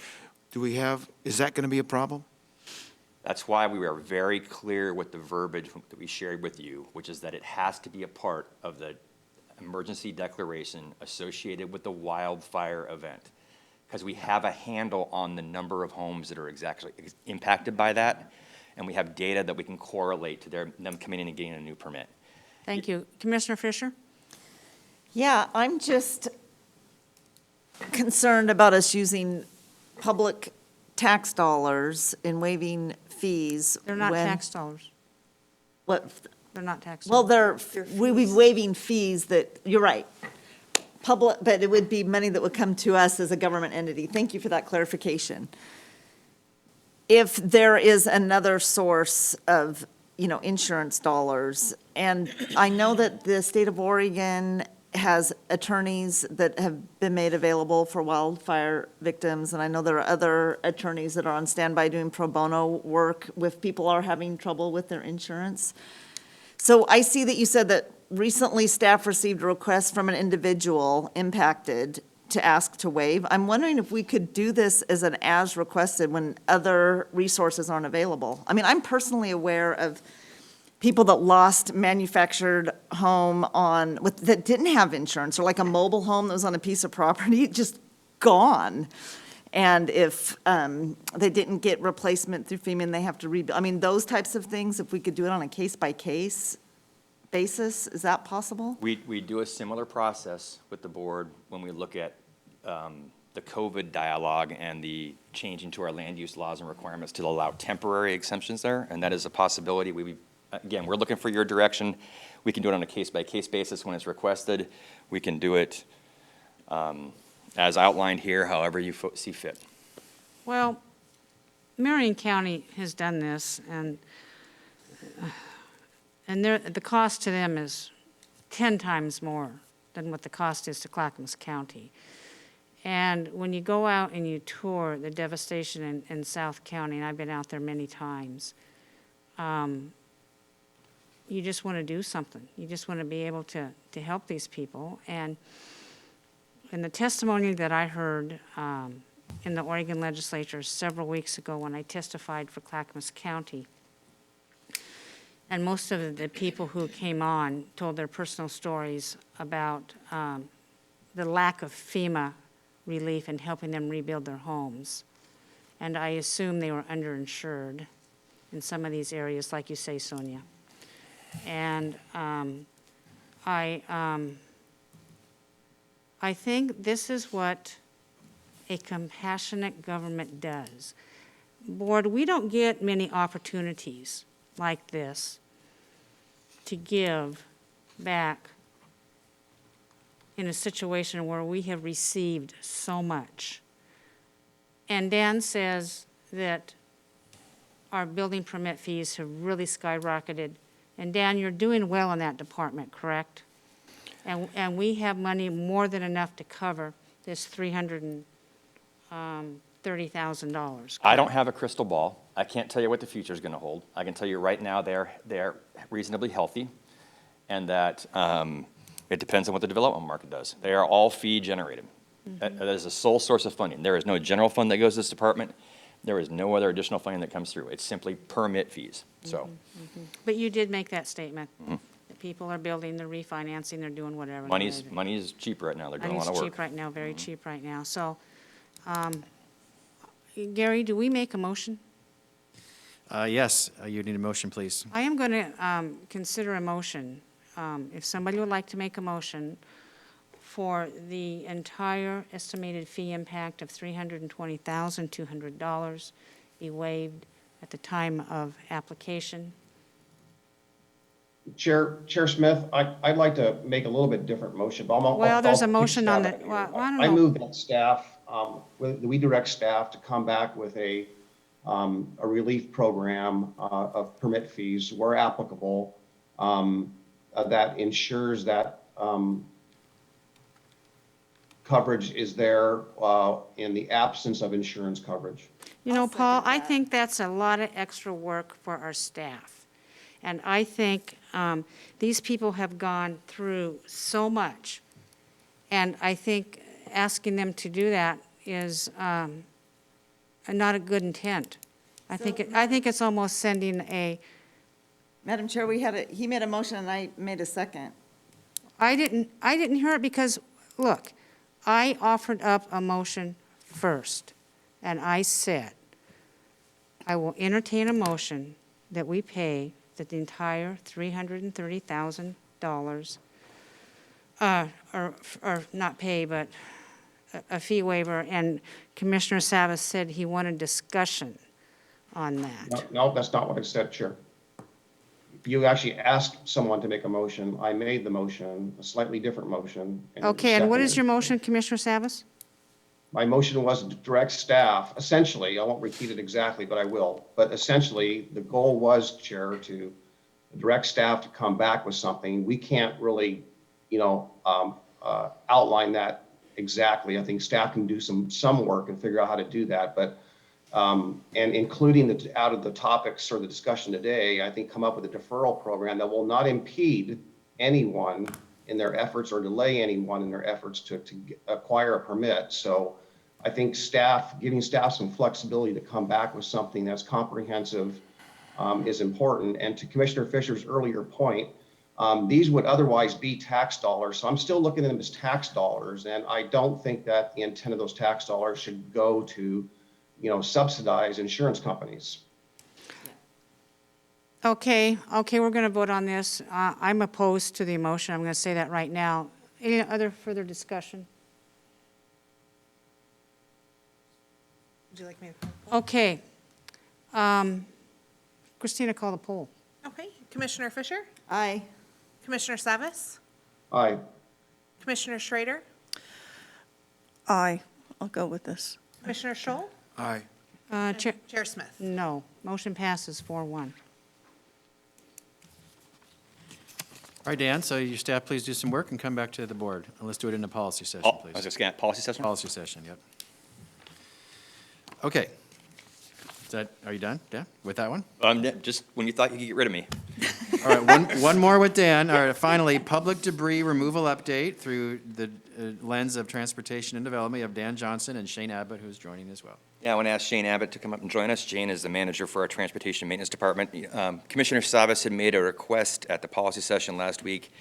Is that going to be a problem? That's why we are very clear with the verbiage that we shared with you, which is that it has to be a part of the emergency declaration associated with the wildfire event. Because we have a handle on the number of homes that are exactly impacted by that, and we have data that we can correlate to them coming in and getting a new permit. Thank you. Commissioner Fisher? Yeah, I'm just concerned about us using public tax dollars in waiving fees. They're not when- tax dollars. What, They're not tax well, dollars. we'd be waiving fees that, you're right. Public, but it would be money that would come to us as a government entity. Thank you for that clarification. If there is another source of, insurance dollars, and I know that the state of Oregon has attorneys that have been made available for wildfire victims, and I know there are other attorneys that are on standby doing pro bono work if people are having trouble with their insurance. So I see that you said that recently staff received a request from an individual impacted to ask to waive. I'm wondering if we could do this as an as requested when other resources aren't available. I mean, I'm personally aware of people that lost manufactured home that didn't have insurance, or like a mobile home that was on a piece of property, just gone. And if they didn't get replacement through FEMA and they have to rebuild, I mean, those types of things, if we could do it on a case-by-case basis, is that possible? We do a similar process with the board when we look at the COVID dialogue and the changing to our land use laws and requirements to allow temporary exemptions there, and that is a possibility. Again, we're looking for your direction. We can do it on a case-by-case basis when it's requested. We can do it as outlined here, however you see fit. Well, Marion County has done this, and the cost to them is 10 times more than what the cost is to Clackamas County. And when you go out and you tour the devastation in South County, and I've been out there many times, you just want to do something. You just want to be able to help these people. And in the testimony that I heard in the Oregon legislature several weeks ago when I testified for Clackamas County, and most of the people who came on told their personal stories about the lack of FEMA relief in helping them rebuild their homes. And I assume they were underinsured in some of these areas, like you say, Sonia. And I think this is what a compassionate government does. Board, we don't get many opportunities like this to give back in a situation where we have received so much. And Dan says that our building permit fees have really skyrocketed. And Dan, you're doing well in that department, correct? And we have money more than enough to cover this $330,000. I don't have a crystal ball. I can't tell you what the future is going to hold. I can tell you right now they're reasonably healthy, and that it depends on what the development market does. They are all fee generated. That is a sole source of funding. There is no general fund that goes to this department. There is no other additional funding that comes through. It's simply permit fees. So, But you did make that statement, that people are building, they're refinancing, they're doing whatever. money is cheap right now. They're doing a lot of Money's work. cheap right now, very cheap right now. So Gary, do we make a motion? Yes, you need a motion, please. I am going to consider a motion, if somebody would like to make a motion for the entire estimated fee impact of $320,200 be waived at the time of application. Chair Smith, I'd like to make a little bit different motion, but Well, there's a I'll take motion on stab the, at it well, here. I don't I know. move that staff, we direct staff to come back with a relief program of permit fees where applicable, that ensures that coverage is there in the absence of insurance coverage. You know, I'll Paul, second I that. think that's a lot of extra work for our staff. And I think these people have gone through so much. And I think asking them to do that is not a good intent. I think it's almost sending a, Madam Chair, he made a motion and I made a second. I didn't hear it because, look, I offered up a motion first. And I said, I will entertain a motion that we pay that the entire $330,000, or not pay, but a fee waiver. And Commissioner Savas said he wanted discussion on that. No, that's not what I said, Chair. You actually asked someone to make a motion. I made the motion, a slightly different motion. And it was Okay, and what is seconded. your motion, Commissioner Savas? My motion was to direct staff, essentially, I won't repeat it exactly, but I will. But essentially, the goal was, Chair, to direct staff to come back with something. We can't really, outline that exactly. I think staff can do some work and figure out how to do that. But, and including out of the topics or the discussion today, I think come up with a deferral program that will not impede anyone in their efforts or delay anyone in their efforts to acquire a permit. So I think giving staff some flexibility to come back with something that's comprehensive is important. And to Commissioner Fisher's earlier point, these would otherwise be tax dollars. So I'm still looking at them as tax dollars. And I don't think that the intent of those tax dollars should go to, subsidize insurance companies. Okay, we're going to vote on this. I'm opposed to the motion. I'm going to say that right now. Any other further discussion? Would you like me to? Okay. Christina, call the poll. Okay, Commissioner Fisher? Aye. Commissioner Savas? Aye. Commissioner Schrader? Aye, I'll go with this. Commissioner Scholl? Aye. Chair Smith? No. Motion passes 4-1. All right, Dan, so your staff, please do some work and come back to the board. And let's do it in a policy session, Oh, I was please. going to scan policy session? Policy session, yep. Okay. Are you done, Dan, with that one? Just when you thought you could get rid of me. All right, one more with Dan. All right, finally, public debris removal update through the lens of transportation and development. We have Dan Johnson and Shane Abbott, who's joining as well. Yeah, I want to ask Shane Abbott to come up and join us. Shane is the manager for our Transportation Maintenance Department. Commissioner Savas had made a request at the policy session last week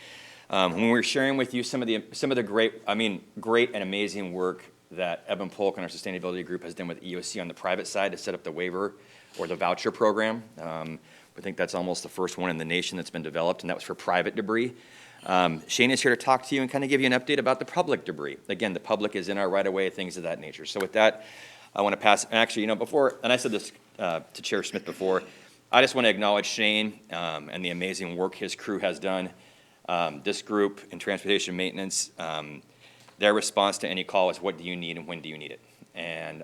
when we were sharing with you some of the great and amazing work that Evan Polk and our sustainability group has done with EOC on the private side to set up the waiver or the voucher program. I think that's almost the first one in the nation that's been developed, and that was for private debris. Shane is here to talk to you and kind of give you an update about the public debris. Again, the public is in our right-of-way, things of that nature. So with that, I want to pass, actually, before, and I said this to Chair Smith before, I just want to acknowledge Shane and the amazing work his crew has done. This group in transportation maintenance, their response to any call is, what do you need and when do you need it? And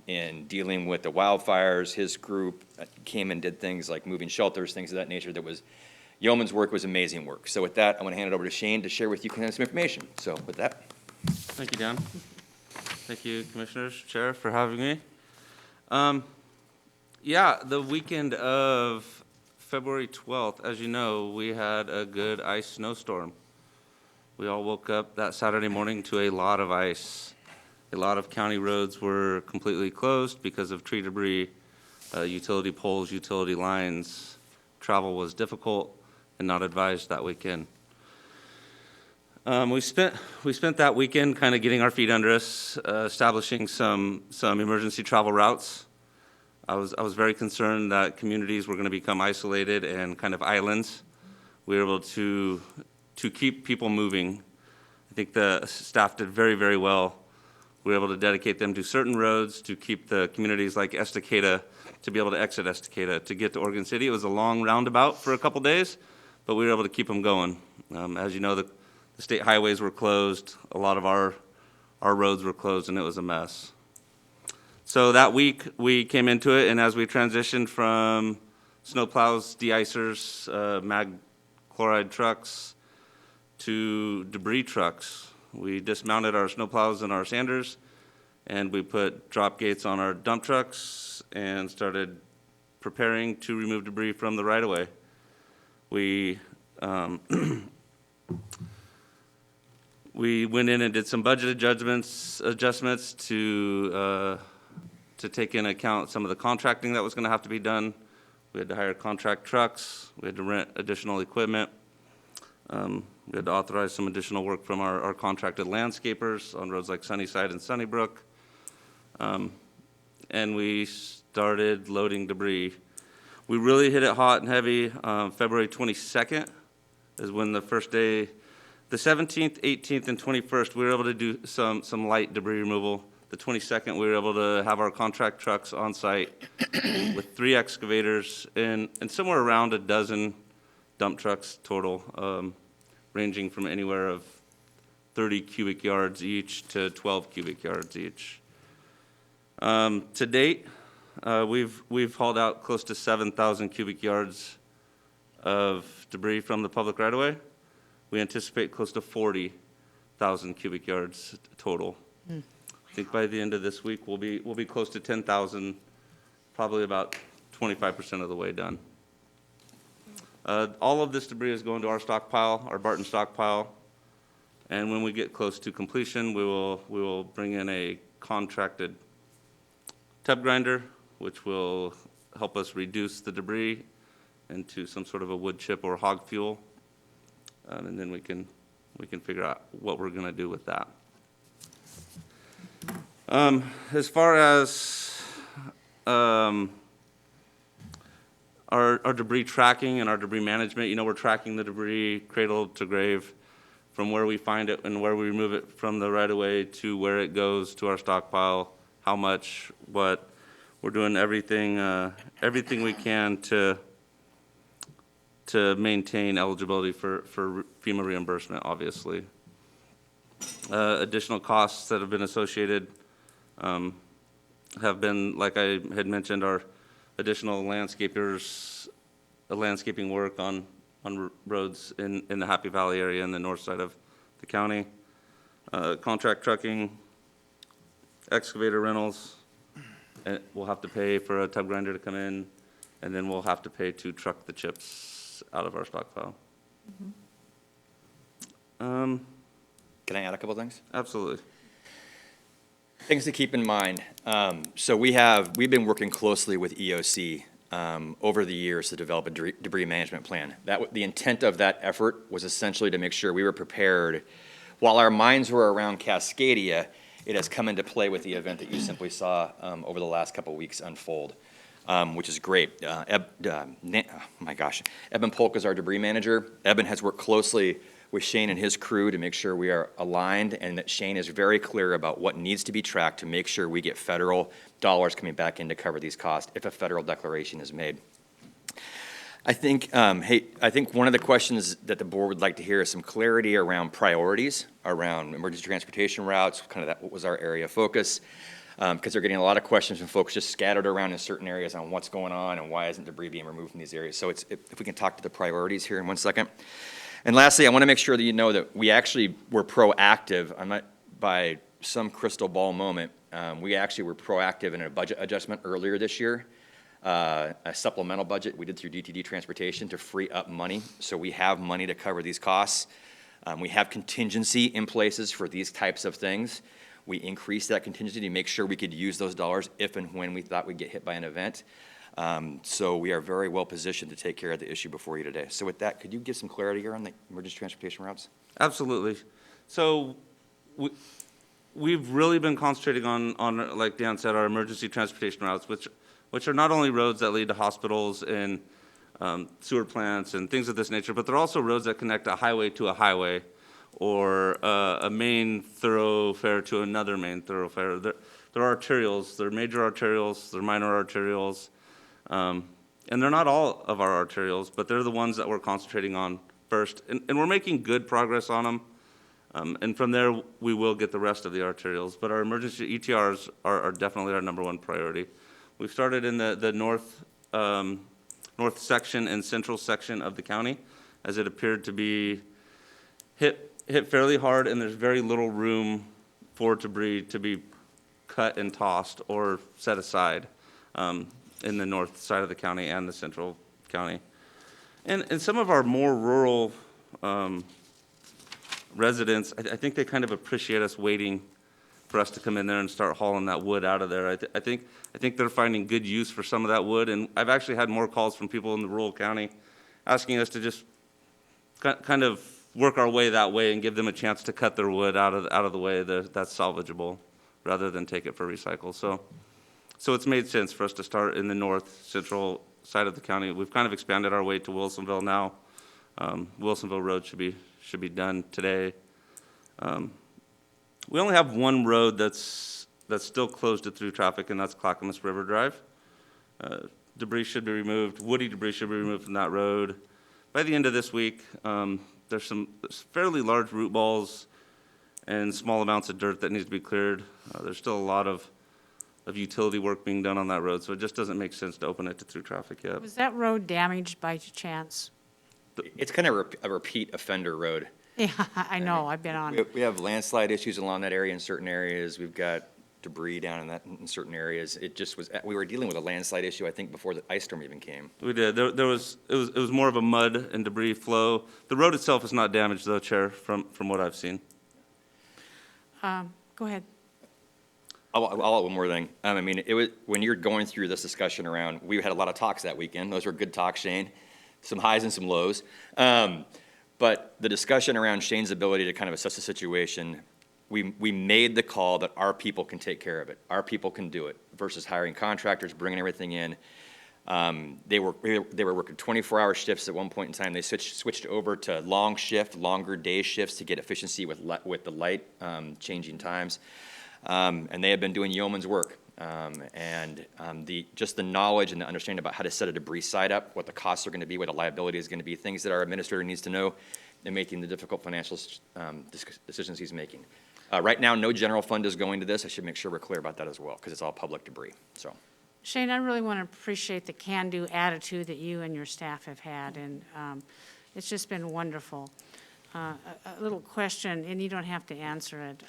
in dealing with the wildfires, his group came and did things like moving shelters, things of that nature. Yeoman's work was amazing work. So with that, I want to hand it over to Shane to share with you some information. So with that. Thank you, Dan. Thank you, Commissioners, Chair, for having me. Yeah, the weekend of February 12th, as you know, we had a good ice snowstorm. We all woke up that Saturday morning to a lot of ice. A lot of county roads were completely closed because of tree debris, utility poles, utility lines. Travel was difficult and not advised that weekend. We spent that weekend kind of getting our feet under us, establishing some emergency travel routes. I was very concerned that communities were going to become isolated and kind of islands. We were able to keep people moving. I think the staff did very, very well. We were able to dedicate them to certain roads to keep the communities like Estacada to be able to exit Estacada to get to Oregon City. It was a long roundabout for a couple days, but we were able to keep them going. As you know, the state highways were closed. A lot of our roads were closed, and it was a mess. So that week, we came into it, and as we transitioned from snowplows, de-icers, mag chloride trucks, to debris trucks, we dismounted our snowplows and our sanders, and we put drop gates on our dump trucks and started preparing to remove debris from the right-of-way. We we went in and did some budget adjustments to take into account some of the contracting that was going to have to be done. We had to hire contract trucks. We had to rent additional equipment. We had to authorize some additional work from our contracted landscapers on roads like Sunnyside and Sunnybrook. And we started loading debris. We really hit it hot and heavy. February 22nd is when the first day, the 17th, 18th, and 21st, we were able to do some light debris removal. The 22nd, we were able to have our contract trucks on site with 3 excavators and somewhere around a dozen dump trucks total, ranging from anywhere of 30 cubic yards each to 12 cubic yards each. To date, we've hauled out close to 7,000 cubic yards of debris from the public right-of-way. We anticipate close to 40,000 cubic yards total. I think by the end of this week, we'll be close to 10,000, probably about 25% of the way done. All of this debris is going to our stockpile, our Barton stockpile, and when we get close to completion, we will bring in a contracted tub grinder, which will help us reduce the debris into some sort of a wood chip or hog fuel, and then we can figure out what we're going to do with that. As far as our debris tracking and our debris management, you know, we're tracking the debris cradle to grave from where we find it and where we remove it from the right-of-way to where it goes to our stockpile, how much, what. We're doing everything we can to maintain eligibility for FEMA reimbursement, obviously. Additional costs that have been associated have been, like I had mentioned, our additional landscaping work on roads in the Happy Valley area in the north side of the county, contract trucking, excavator rentals, and we'll have to pay for a tub grinder to come in, and then we'll have to pay to truck the chips out of our stockpile. Can I add a couple things? Absolutely. Things to keep in mind. So we've been working closely with EOC over the years to develop a debris management plan. The intent of that effort was essentially to make sure we were prepared. While our minds were around Cascadia, it has come into play with the event that you simply saw over the last couple of weeks unfold, which is great. My gosh, Eben Polk is our debris manager. Eben has worked closely with Shane and his crew to make sure we are aligned and that Shane is very clear about what needs to be tracked to make sure we get federal dollars coming back in to cover these costs if a federal declaration is made. I think one of the questions that the board would like to hear is some clarity around priorities, around emergency transportation routes, kind of what was our area of focus, because they're getting a lot of questions from folks just scattered around in certain areas on what's going on and why isn't debris being removed from these areas. So if we can talk to the priorities here in 1 second. And lastly, I want to make sure that you know that we actually were proactive. I'm not by some crystal ball moment. We actually were proactive in a budget adjustment earlier this year. A supplemental budget we did through DTD Transportation to free up money, so we have money to cover these costs. We have contingency in places for these types of things. We increased that contingency to make sure we could use those dollars if and when we thought we'd get hit by an event. So we are very well positioned to take care of the issue before you today. So with that, could you give some clarity here on the emergency transportation routes? Absolutely. So we've really been concentrating on, like Dan said, our emergency transportation routes, which are not only roads that lead to hospitals and sewer plants and things of this nature, but they're also roads that connect a highway to a highway or a main thoroughfare to another main thoroughfare. They're arterials. They're major arterials. They're minor arterials. And they're not all of our arterials, but they're the ones that we're concentrating on first. And we're making good progress on them. And from there, we will get the rest of the arterials. But our emergency ETRs are definitely our #1 priority. We've started in the north section and central section of the county, as it appeared to be hit fairly hard, and there's very little room for debris to be cut and tossed or set aside in the north side of the county and the central county. And some of our more rural residents, I think they kind of appreciate us waiting for us to come in there and start hauling that wood out of there. I think they're finding good use for some of that wood, and I've actually had more calls from people in the rural county asking us to just kind of work our way that way and give them a chance to cut their wood out of the way that's salvageable, rather than take it for recycle. So it's made sense for us to start in the north central side of the county. We've kind of expanded our way to Wilsonville now. Wilsonville Road should be done today. We only have one road that's still closed to through traffic, and that's Clackamas River Drive. Debris should be removed, woody debris should be removed from that road by the end of this week. There's some fairly large root balls and small amounts of dirt that needs to be cleared. There's still a lot of utility work being done on that road, so it just doesn't make sense to open it to through traffic yet. Was that road damaged by chance? It's kind of a repeat offender road. Yeah, I know, I've been on it. We have landslide issues along that area in certain areas. We've got debris down in certain areas. It just was, we were dealing with a landslide issue, I think, before the ice storm even came. We did. It was more of a mud and debris flow. The road itself is not damaged though, Chair, from what I've seen. Go ahead. I'll add one more thing. I mean, it was, when you're going through this discussion around, we had a lot of talks that weekend. Those were good talks, Shane. Some highs and some lows. But the discussion around Shane's ability to kind of assess the situation, we made the call that our people can take care of it. Our people can do it versus hiring contractors, bringing everything in. They were working 24-hour shifts at one point in time. They switched over to longer day shifts to get efficiency with the light changing times. And they have been doing yeoman's work. Just the knowledge and the understanding about how to set a debris site up, what the costs are going to be, what the liability is going to be, things that our administrator needs to know in making the difficult financial decisions he's making. Right now, no general fund is going to this. I should make sure we're clear about that as well, because it's all public debris. So, Shane, I really want to appreciate the can-do attitude that you and your staff have had, and it's just been wonderful. A little question, and you don't have to answer it.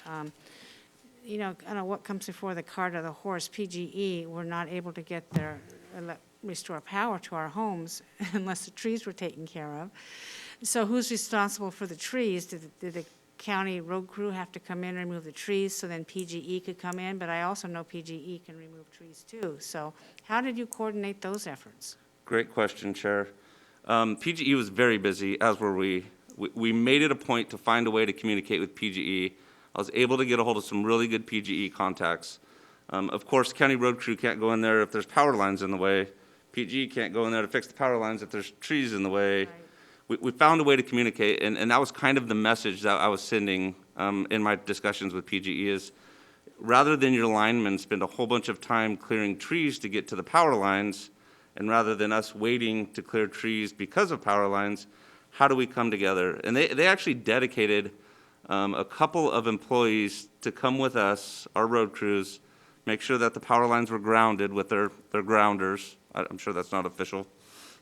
You know, I don't know what comes before the cart or the horse. PGE were not able to get their restore power to our homes unless the trees were taken care of. So who's responsible for the trees? Did the county road crew have to come in and remove the trees so then PGE could come in? But I also know PGE can remove trees too. So how did you coordinate those efforts? Great question, Chair. PGE was very busy, as were we. We made it a point to find a way to communicate with PGE. I was able to get a hold of some really good PGE contacts. Of course, county road crew can't go in there if there's power lines in the way. PGE can't go in there to fix the power lines if there's trees in the way. Right. We found a way to communicate, and that was kind of the message that I was sending in my discussions with PGE is, rather than your linemen spend a whole bunch of time clearing trees to get to the power lines, and rather than us waiting to clear trees because of power lines, how do we come together? And they actually dedicated a couple of employees to come with us, our road crews, make sure that the power lines were grounded with their grounders. I'm sure that's not official,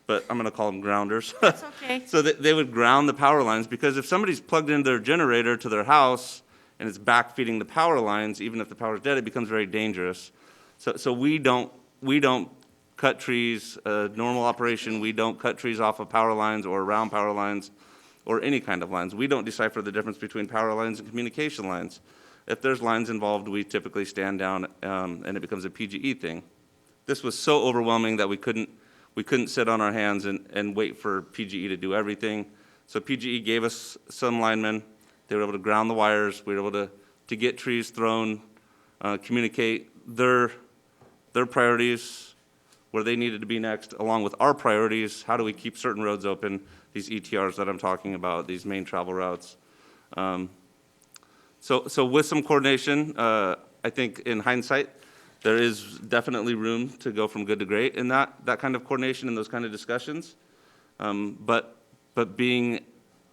but I'm going to call them grounders. That's okay. So that they would ground the power lines, because if somebody's plugged in their generator to their house and it's backfeeding the power lines, even if the power's dead, it becomes very dangerous. So we don't cut trees, normal operation. We don't cut trees off of power lines or around power lines, or any kind of lines. We don't decipher the difference between power lines and communication lines. If there's lines involved, we typically stand down and it becomes a PGE thing. this was so overwhelming that we couldn't sit on our hands and wait for PGE to do everything. So PGE gave us some linemen. They were able to ground the wires. We were able to get trees thrown, communicate their priorities, where they needed to be next, along with our priorities. How do we keep certain roads open, these ETRs that I'm talking about, these main travel routes. So with some coordination, I think in hindsight, there is definitely room to go from good to great in that kind of coordination and those kind of discussions. But being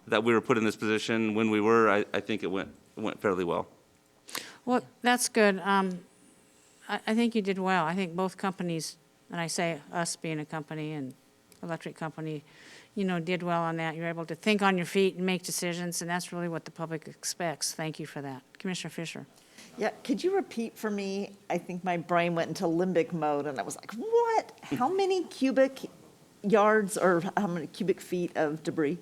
that we were put in this position when we were, I think it went fairly well. Well, that's good. I think you did well. I think both companies, and I say us being a company and electric company, did well on that. You're able to think on your feet and make decisions, and that's really what the public expects. Thank you for that. Commissioner Fisher. Yeah, could you repeat for me? I think my brain went into limbic mode, and I was like, what? How many cubic yards or how many cubic feet of debris?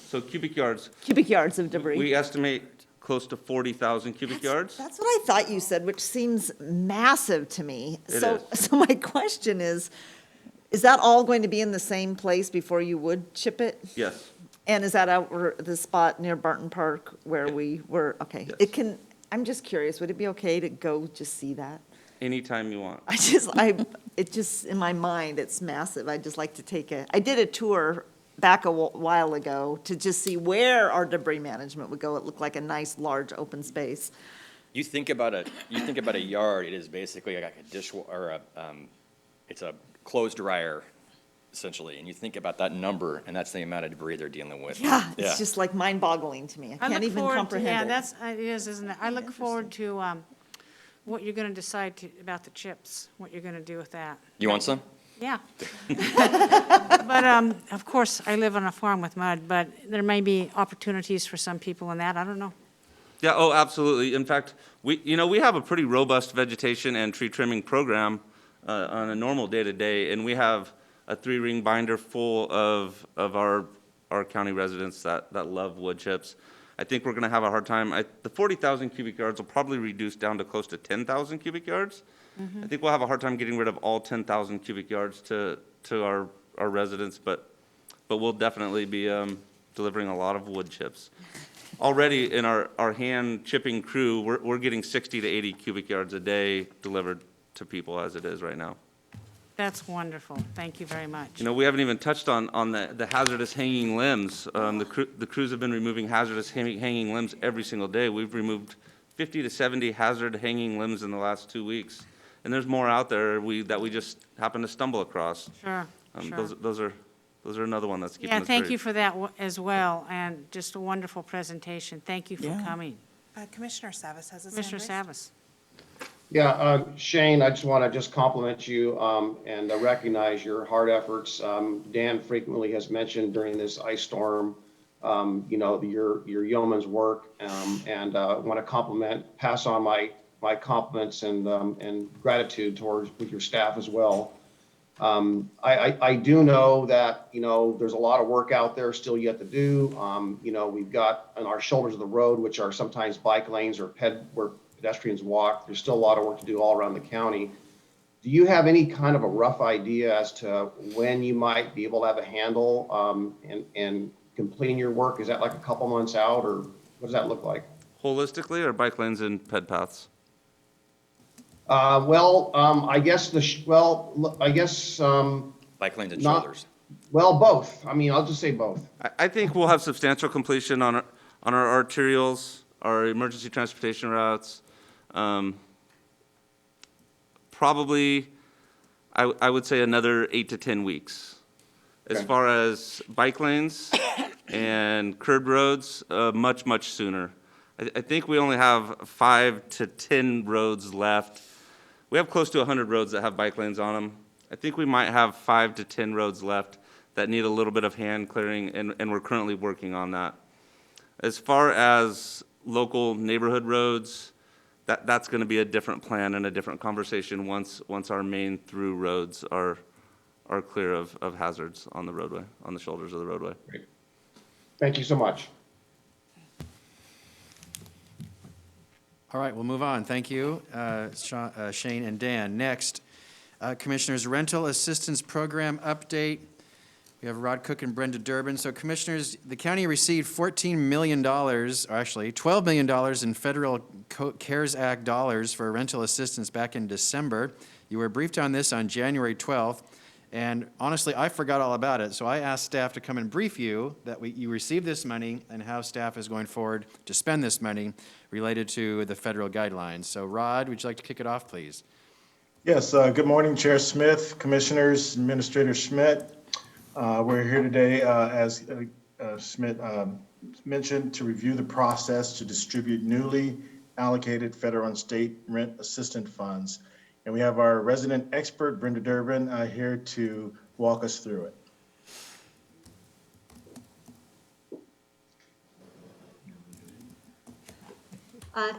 So cubic yards. Cubic yards of debris. We estimate close to 40,000 cubic yards. That's what I thought you said, which seems massive to me. It So my question is that all going to be in the same place before you would chip it? Yes. And is that out the spot near Barton Park where we were? Okay. Yes. I'm just curious, would it be okay to go just see that? Anytime you want. It just, in my mind, it's massive. I'd just like to I did a tour back a while ago to just see where our debris management would go. It looked like a nice, large, open space. You think about a yard, it is basically like a it's a clothes dryer, essentially, and you think about that number, and that's the amount of debris they're dealing with. Yeah, it's just like mind-boggling to me. I can't even comprehend it. Yeah, it is, isn't it? I look forward to what you're going to decide about the chips, what you're going to do with that. You want some? Yeah. But, of course, I live on a farm with mud, but there may be opportunities for some people in that. I don't know. Yeah, oh, absolutely. In fact, we have a pretty robust vegetation and tree trimming program on a normal day-to-day, and we have a 3-ring binder full of our county residents that love wood chips. I think we're going to have a hard time. The 40,000 cubic yards will probably reduce down to close to 10,000 cubic yards. Mm-hmm. I think we'll have a hard time getting rid of all 10,000 cubic yards to our residents, but we'll definitely be delivering a lot of wood chips. Already in our hand chipping crew, we're getting 60 to 80 cubic yards a day delivered to people as it is right now. That's wonderful. Thank you very much. We haven't even touched on the hazardous hanging limbs. The crews have been removing hazardous hanging limbs every single day. We've removed 50 to 70 hazard hanging limbs in the last 2 weeks. And there's more out there that we just happen to stumble across. Sure, sure. Those are another one that's keeping us Yeah, thank busy. you for that as well, and just a wonderful presentation. Thank you for coming. Commissioner Savas has his hand Commissioner raised. Savas. Yeah, Shane, I just want to compliment you and recognize your hard efforts. Dan frequently has mentioned during this ice storm, your yeoman's work, and want to pass on my compliments and gratitude with your staff as well. I do know that, there's a lot of work out there still yet to do. We've got on our shoulders of the road, which are sometimes bike lanes or where pedestrians walk. There's still a lot of work to do all around the county. Do you have any kind of a rough idea as to when you might be able to have a handle and completing your work? Is that like a couple months out, or what does that look like? Holistically, or bike lanes and ped paths? I guess Bike lanes and not- shoulders. well, both. I mean, I'll just say both. I think we'll have substantial completion on our arterials, our emergency transportation routes. Probably, I would say another 8 to 10 weeks. As Okay. far as bike lanes and curb roads, much, much sooner. I think we only have 5 to 10 roads left. We have close to 100 roads that have bike lanes on them. I think we might have 5 to 10 roads left that need a little bit of hand clearing, and we're currently working on that. As far as local neighborhood roads, that's going to be a different plan and a different conversation once our main through roads are clear of hazards on the roadway, on the shoulders of the roadway. Great. Thank you so much. All right, we'll move on. Thank you, Shane and Dan. Next, Commissioners, rental assistance program update. We have Rod Cook and Brenda Durbin. So Commissioners, the county received $14 million, or actually $12 million in federal CARES Act dollars for rental assistance back in December. You were briefed on this on January 12th, and honestly, I forgot all about it. So I asked staff to come and brief you that you received this money and how staff is going forward to spend this money related to the federal guidelines. So Rod, would you like to kick it off, please? Yes, good morning, Chair Smith, Commissioners, Administrator Schmidt. We're here today, as Schmidt mentioned, to review the process to distribute newly allocated federal and state rent assistance funds. And we have our resident expert, Brenda Durbin, here to walk us through it.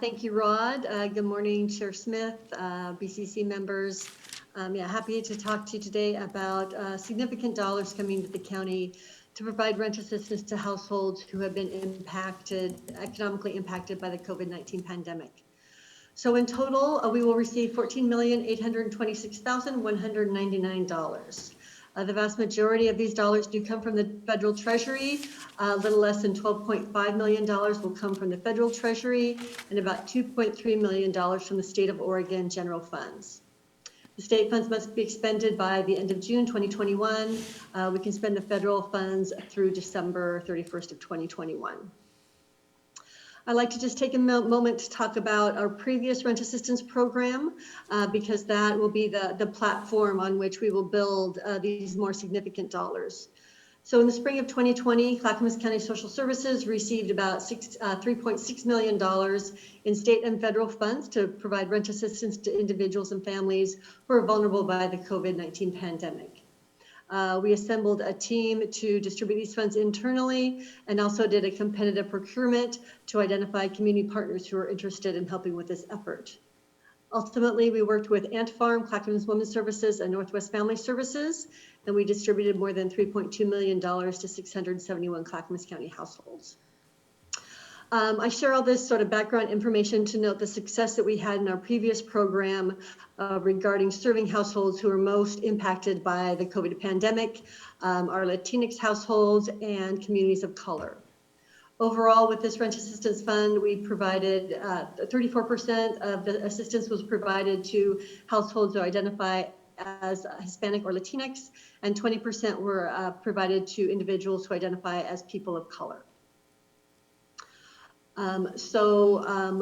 Thank you, Rod. Good morning, Chair Smith, BCC members. Happy to talk to you today about significant dollars coming to the county to provide rent assistance to households who have been economically impacted by the COVID-19 pandemic. So in total, we will receive $14,826,199. The vast majority of these dollars do come from the federal treasury. A little less than $12.5 million will come from the federal treasury and about $2.3 million from the state of Oregon general funds. The state funds must be expended by the end of June 2021. We can spend the federal funds through December 31st of 2021. I'd like to just take a moment to talk about our previous rent assistance program because that will be the platform on which we will build these more significant dollars. So in the spring of 2020, Clackamas County Social Services received about $3.6 million in state and federal funds to provide rent assistance to individuals and families who are vulnerable by the COVID-19 pandemic. We assembled a team to distribute these funds internally and also did a competitive procurement to identify community partners who are interested in helping with this effort. Ultimately, we worked with Ant Farm, Clackamas Women's Services, and Northwest Family Services, and we distributed more than $3.2 million to 671 Clackamas County households. I share all this sort of background information to note the success that we had in our previous program regarding serving households who are most impacted by the COVID pandemic, our Latinx households and communities of color. Overall, with this rent assistance fund, we provided 34% of the assistance was provided to households who identify as Hispanic or Latinx, and 20% were provided to individuals who identify as people of color.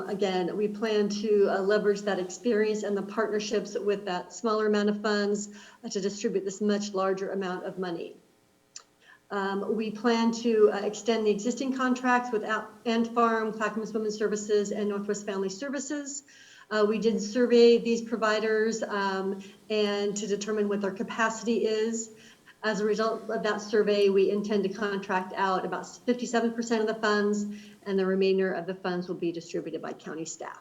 Again, we plan to leverage that experience and the partnerships with that smaller amount of funds to distribute this much larger amount of money. We plan to extend the existing contracts with Ant Farm, Clackamas Women's Services, and Northwest Family Services. We did survey these providers and to determine what their capacity is. As a result of that survey, we intend to contract out about 57% of the funds, and the remainder of the funds will be distributed by county staff.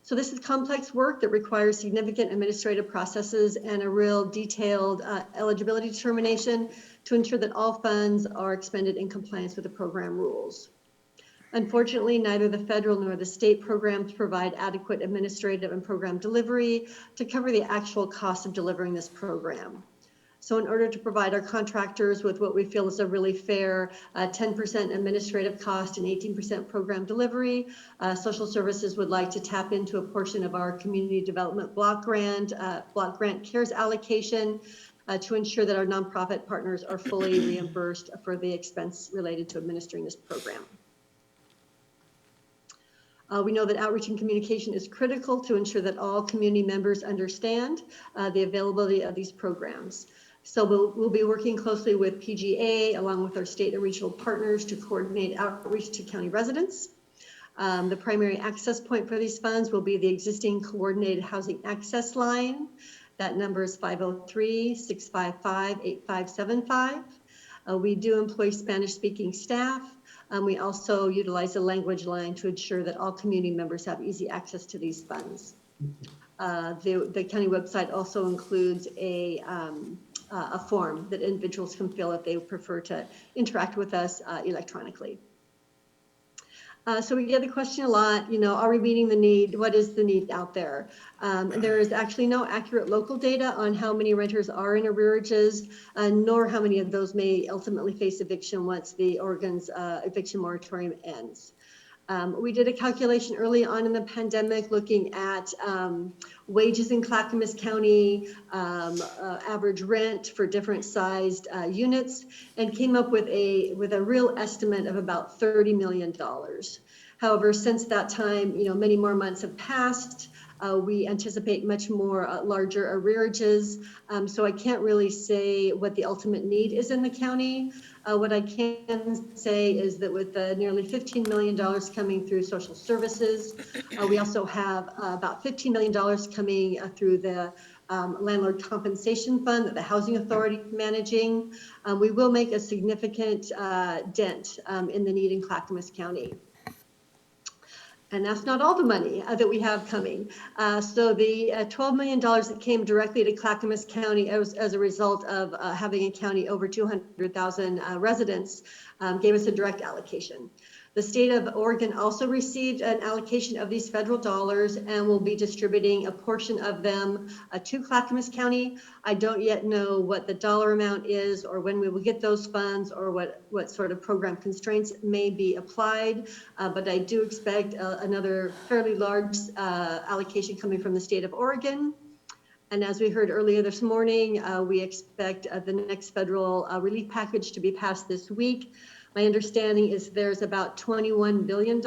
So this is complex work that requires significant administrative processes and a real detailed eligibility determination to ensure that all funds are expended in compliance with the program rules. Unfortunately, neither the federal nor the state programs provide adequate administrative and program delivery to cover the actual cost of delivering this program. So in order to provide our contractors with what we feel is a really fair 10% administrative cost and 18% program delivery, Social Services would like to tap into a portion of our community development block grant CARES allocation to ensure that our nonprofit partners are fully reimbursed for the expense related to administering this program. We know that outreach and communication is critical to ensure that all community members understand the availability of these programs. So we'll be working closely with PGA along with our state and regional partners to coordinate outreach to county residents. The primary access point for these funds will be the existing coordinated housing access line. That number is 503-655-8575. We do employ Spanish-speaking staff. We also utilize the language line to ensure that all community members have easy access to these funds. The county website also includes a form that individuals can fill if they prefer to interact with us electronically. So we get the question a lot, are we meeting the need? What is the need out there? There is actually no accurate local data on how many renters are in arrearages, nor how many of those may ultimately face eviction once the Oregon's eviction moratorium ends. We did a calculation early on in the pandemic looking at wages in Clackamas County, average rent for different sized units, and came up with a real estimate of about $30 million. However, since that time, many more months have passed. We anticipate much more larger arrearages, so I can't really say what the ultimate need is in the county. What I can say is that with the nearly $15 million coming through social services, we also have about $15 million coming through the landlord compensation fund that the Housing Authority is managing. We will make a significant dent in the need in Clackamas County. And that's not all the money that we have coming. So the $12 million that came directly to Clackamas County as a result of having a county over 200,000 residents gave us a direct allocation. The state of Oregon also received an allocation of these federal dollars and will be distributing a portion of them to Clackamas County. I don't yet know what the dollar amount is or when we will get those funds or what sort of program constraints may be applied, but I do expect another fairly large allocation coming from the state of Oregon. And as we heard earlier this morning, we expect the next federal relief package to be passed this week. My understanding is there's about $21 billion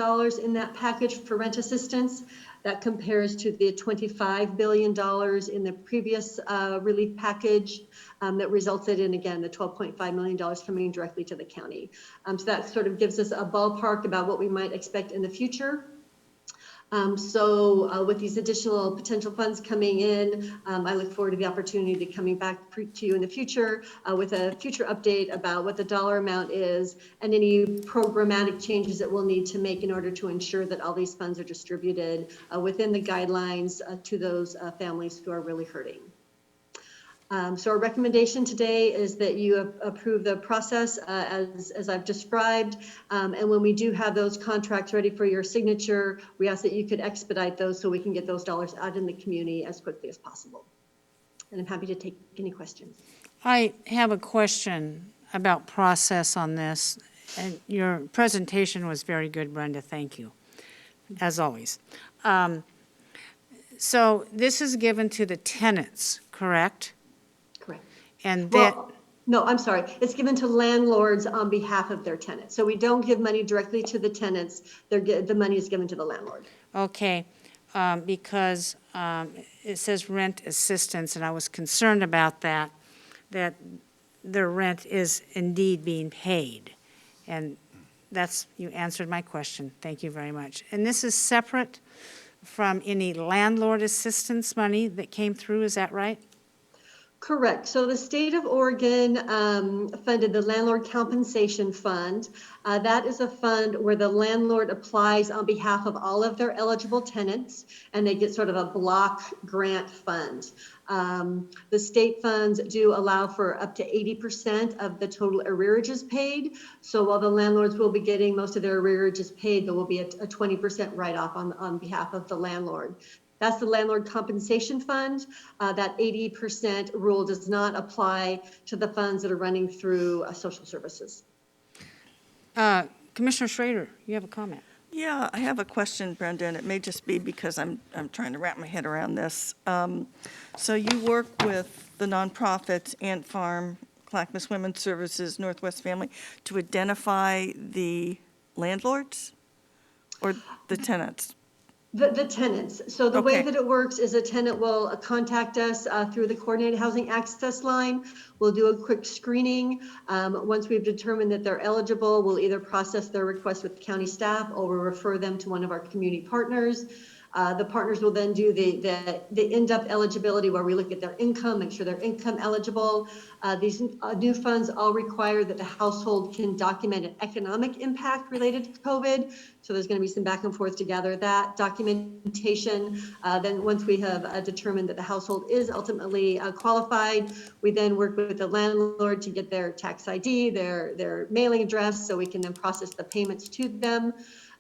in that package for rent assistance. That compares to the $25 billion in the previous relief package that resulted in, again, the $12.5 million coming directly to the county. So that sort of gives us a ballpark about what we might expect in the future. So with these additional potential funds coming in, I look forward to the opportunity to coming back to you in the future with a future update about what the dollar amount is and any programmatic changes that we'll need to make in order to ensure that all these funds are distributed within the guidelines to those families who are really hurting. So our recommendation today is that you approve the process as I've described. And when we do have those contracts ready for your signature, we ask that you could expedite those so we can get those dollars out in the community as quickly as possible. And I'm happy to take any questions. I have a question about process on this. And your presentation was very good, Brenda. Thank you, as always. So this is given to the tenants, correct? Correct. And that, Well, no, I'm sorry. It's given to landlords on behalf of their tenants. So we don't give money directly to the tenants. The money is given to the landlord. okay, because it says rent assistance, and I was concerned about that the rent is indeed being paid. And you answered my question. Thank you very much. And this is separate from any landlord assistance money that came through, is that right? Correct. So the state of Oregon funded the Landlord Compensation Fund. That is a fund where the landlord applies on behalf of all of their eligible tenants, and they get sort of a block grant fund. The state funds do allow for up to 80% of the total arrearages paid. So while the landlords will be getting most of their arrearages paid, there will be a 20% write-off on behalf of the landlord. That's the Landlord Compensation Fund. That 80% rule does not apply to the funds that are running through social services. Commissioner Schrader, you have a comment. Yeah, I have a question, Brenda, and it may just be because I'm trying to wrap my head around this. So you work with the nonprofits, Ant Farm, Clackamas Women's Services, Northwest Family, to identify the landlords or the tenants? The tenants. So the way Okay. that it works is a tenant will contact us through the Coordinated Housing Access Line. We'll do a quick screening. Once we've determined that they're eligible, we'll either process their request with county staff or we'll refer them to one of our community partners. The partners will then do the in-depth eligibility where we look at their income, make sure they're income eligible. These new funds all require that the household can document an economic impact related to COVID. So there's going to be some back and forth to gather that documentation. Then once we have determined that the household is ultimately qualified, we then work with the landlord to get their tax ID, their mailing address, so we can then process the payments to them.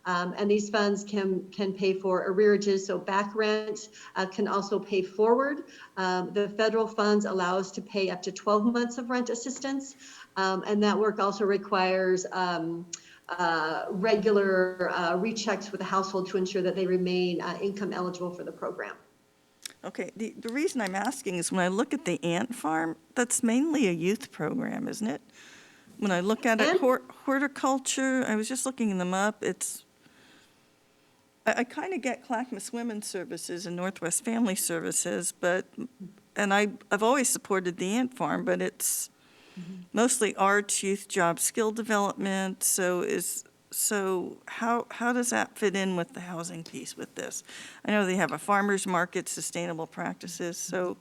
And these funds can pay for arrearages, so back rent can also pay forward. The federal funds allow us to pay up to 12 months of rent assistance. And that work also requires regular rechecks with the household to ensure that they remain income eligible for the program. Okay, the reason I'm asking is when I look at the ant farm, that's mainly a youth program, isn't it? When I look at it, horticulture, I was just looking them up, I kind of get Clackamas Women's Services and Northwest Family Services, and I've always supported the ant farm, but it's mostly arts, youth, job, skill development, so how does that fit in with the housing piece with this? I know they have a farmer's market, sustainable practices, so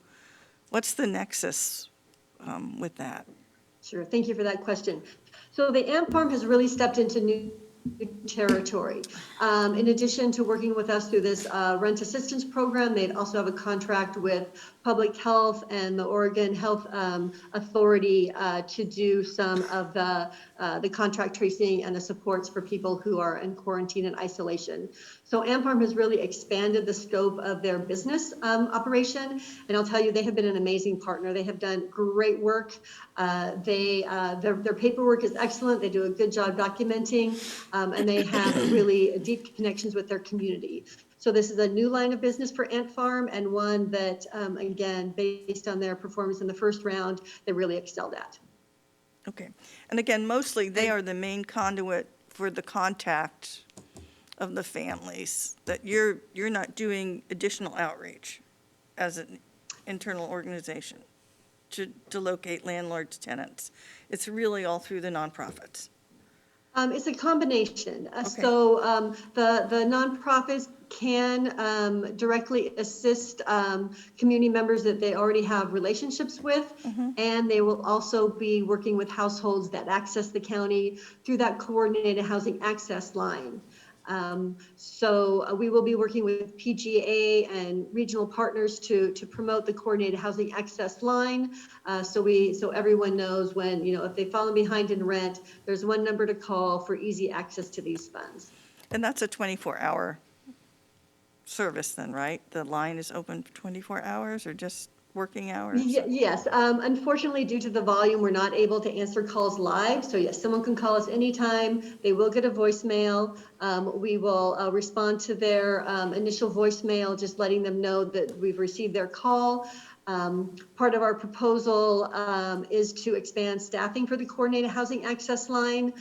what's the nexus with that? Sure, thank you for that question. So the ant farm has really stepped into new territory. In addition to working with us through this rent assistance program, they also have a contract with Public Health and the Oregon Health Authority to do some of the contract tracing and the supports for people who are in quarantine and isolation. So AmFarm has really expanded the scope of their business operation, and I'll tell you, they have been an amazing partner. They have done great work. Their paperwork is excellent. They do a good job documenting, and they have really deep connections with their community. So this is a new line of business for Ant Farm, and one that, again, based on their performance in the first round, they really excelled at. Okay, and again, mostly they are the main conduit for the contact of the families, that you're not doing additional outreach as an internal organization to locate landlords, tenants. It's really all through the nonprofits. It's a combination. Okay. So the nonprofits can directly assist community members that they already have relationships with, and they will also be working with households that access the county through that coordinated housing access line. So we will be working with PGA and regional partners to promote the coordinated housing access line. So everyone knows when, if they've fallen behind in rent, there's one number to call for easy access to these funds. And that's a 24-hour service then, right? The line is open for 24 hours or just working hours? Yes. Unfortunately, due to the volume, we're not able to answer calls live. So yes, someone can call us anytime. They will get a voicemail. We will respond to their initial voicemail, just letting them know that we've received their call. Part of our proposal is to expand staffing for the coordinated housing access line.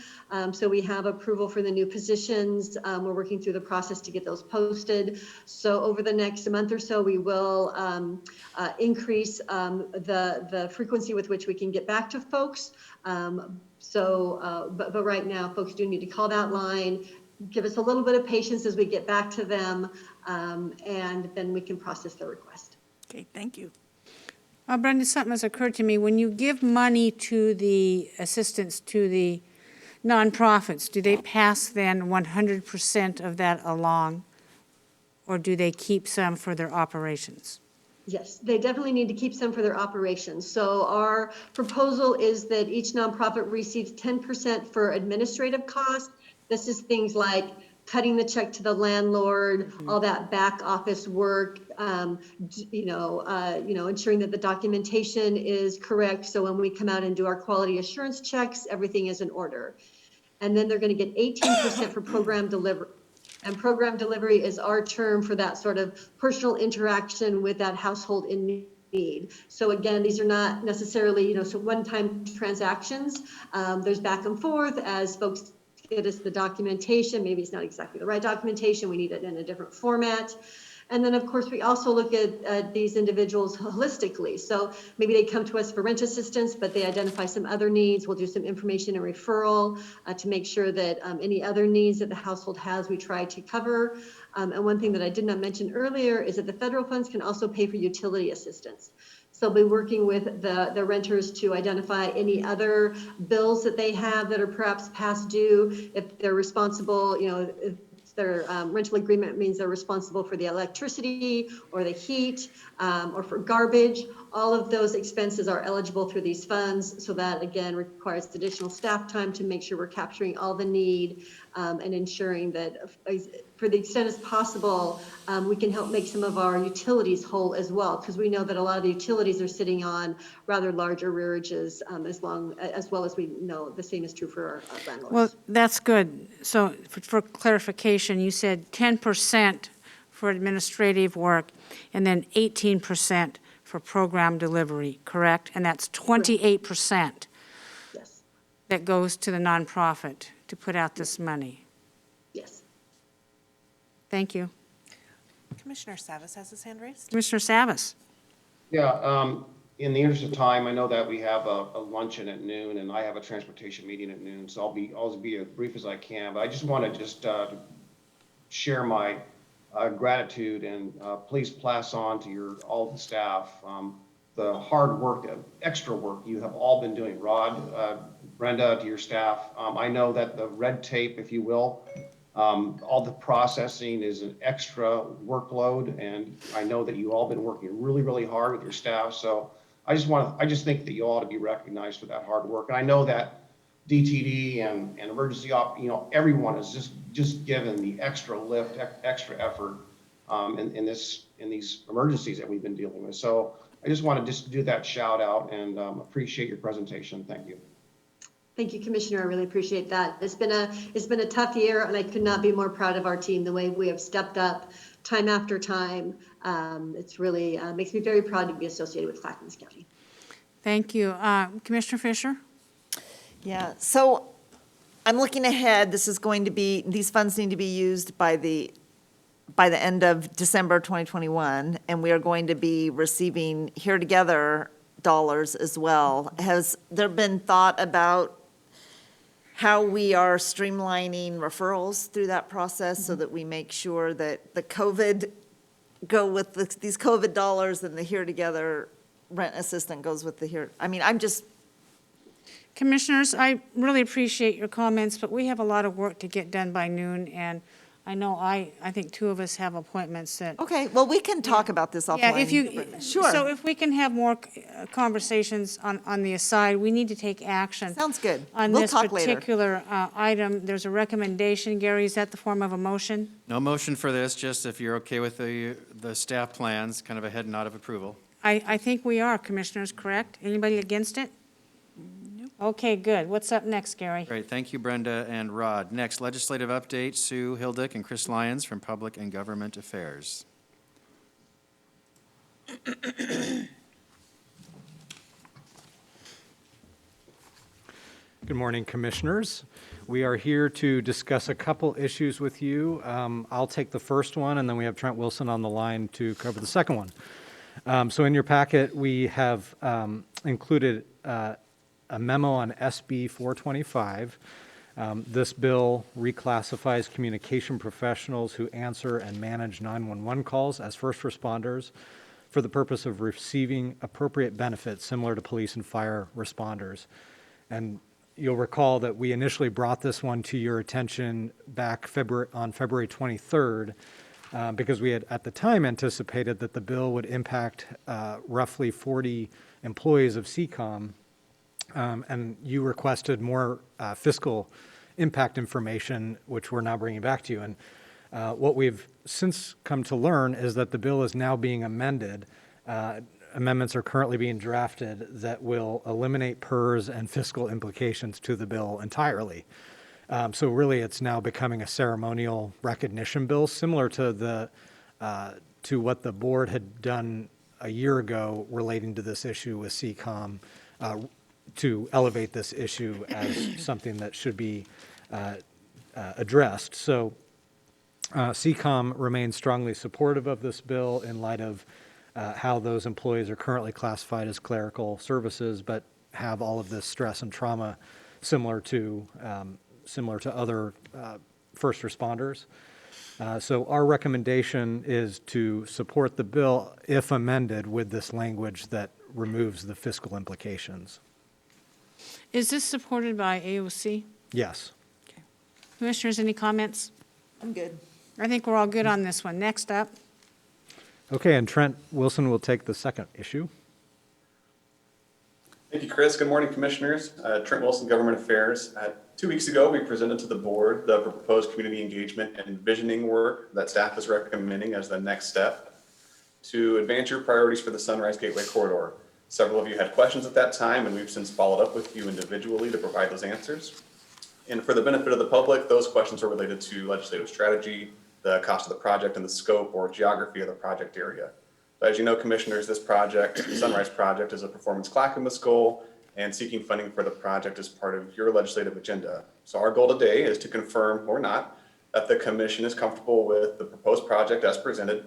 So we have approval for the new positions. We're working through the process to get those posted. So over the next month or so, we will increase the frequency with which we can get back to folks. But right now, folks do need to call that line. Give us a little bit of patience as we get back to them, and then we can process the request. Okay, thank you. Brenda, something has occurred to me. When you give money to the assistance to the nonprofits, do they pass then 100% of that along, or do they keep some for their operations? Yes, they definitely need to keep some for their operations. So our proposal is that each nonprofit receives 10% for administrative costs. This is things like cutting the check to the landlord, all that back office work, ensuring that the documentation is correct. So when we come out and do our quality assurance checks, everything is in order. And then they're going to get 18% for program delivery. And program delivery is our term for that sort of personal interaction with that household in need. So again, these are not necessarily, one-time transactions. There's back and forth as folks get us the documentation. Maybe it's not exactly the right documentation. We need it in a different format. And then, of course, we also look at these individuals holistically. So maybe they come to us for rent assistance, but they identify some other needs. We'll do some information and referral to make sure that any other needs that the household has, we try to cover. And one thing that I did not mention earlier is that the federal funds can also pay for utility assistance. So we'll be working with the renters to identify any other bills that they have that are perhaps past due. If they're responsible, their rental agreement means they're responsible for the electricity or the heat or for garbage. All of those expenses are eligible through these funds. So that, again, requires additional staff time to make sure we're capturing all the need and ensuring that, for the extent as possible, we can help make some of our utilities whole as well, because we know that a lot of the utilities are sitting on rather large arrearages, as well as we know the same is true for our landlords. Well, that's good. So for clarification, you said 10% for administrative work and then 18% for program delivery, correct? And that's 28% Yes, that goes to the nonprofit to put out this money. yes. Thank you. Commissioner Savas has his hand raised. Commissioner Savas. Yeah, in the interest of time, I know that we have a luncheon at noon and I have a transportation meeting at noon, so I'll be as brief as I can, but I just want to share my gratitude and please pass on to all the staff the hard work, the extra work you have all been doing. Rod, Brenda, to your staff. I know that the red tape, if you will, all the processing is an extra workload, and I know that you all been working really, really hard with your staff. So I just think that you ought to be recognized for that hard work. And I know that DTD and emergency everyone is just given the extra lift, extra effort in these emergencies that we've been dealing with. So I just want to do that shout out and appreciate your presentation. Thank you. Thank you, Commissioner. I really appreciate that. It's been a tough year, and I could not be more proud of our team, the way we have stepped up time after time. It's really makes me very proud to be associated with Clackamas County. Thank you. Commissioner Fisher? Yeah, so I'm looking ahead. These funds need to be used by the end of December 2021, and we are going to be receiving Here Together dollars as well. Has there been thought about how we are streamlining referrals through that process so that we make sure that the COVID go with these COVID dollars and the Here Together rent assistant goes with the Here? I mean, Commissioners, I really appreciate your comments, but we have a lot of work to get done by noon, and I know I think two of us have appointments that. Okay, well, we can talk about this offline. Yeah, if you, Sure. so if we can have more conversations on the aside, we need to take action. Sounds good. On We'll this talk later. particular item. There's a recommendation. Gary, is that the form of a motion? No motion for this, just if you're okay with the staff plans, kind of a head nod of approval. I think we are, Commissioners, correct? Anybody against it? Okay, good. What's up next, Gary? Great, thank you, Brenda and Rod. Next, legislative update, Sue Hildick and Chris Lyons from Public and Government Affairs. Good morning, Commissioners. We are here to discuss a couple issues with you. I'll take the first one, and then we have Trent Wilson on the line to cover the second one. So in your packet, we have included a memo on SB 425. This bill reclassifies communication professionals who answer and manage 911 calls as first responders for the purpose of receiving appropriate benefits similar to police and fire responders. And you'll recall that we initially brought this one to your attention back on February 23rd because we had at the time anticipated that the bill would impact roughly 40 employees of CCOM. And you requested more fiscal impact information, which we're now bringing back to you. And what we've since come to learn is that the bill is now being amended. Amendments are currently being drafted that will eliminate PERS and fiscal implications to the bill entirely. So really, it's now becoming a ceremonial recognition bill, similar to what the board had done a year ago relating to this issue with CCOM, to elevate this issue as something that should be addressed. So CCOM remains strongly supportive of this bill in light of how those employees are currently classified as clerical services, but have all of this stress and trauma similar to other first responders. So our recommendation is to support the bill if amended with this language that removes the fiscal implications. Is this supported by AOC? Yes. Commissioners, any comments? I'm good. I think we're all good on this one. Next up. Okay, and Trent Wilson will take the second issue. Thank you, Chris. Good morning, Commissioners. Trent Wilson, Government Affairs. 2 weeks ago, we presented to the board the proposed community engagement and visioning work that staff is recommending as the next step to advance your priorities for the Sunrise Gateway Corridor. Several of you had questions at that time, and we've since followed up with you individually to provide those answers. And for the benefit of the public, those questions are related to legislative strategy, the cost of the project, and the scope or geography of the project area. As you know, Commissioners, this project, the Sunrise Project, is a performance Clackamas goal, and seeking funding for the project is part of your legislative agenda. So our goal today is to confirm or not that the Commission is comfortable with the proposed project as presented.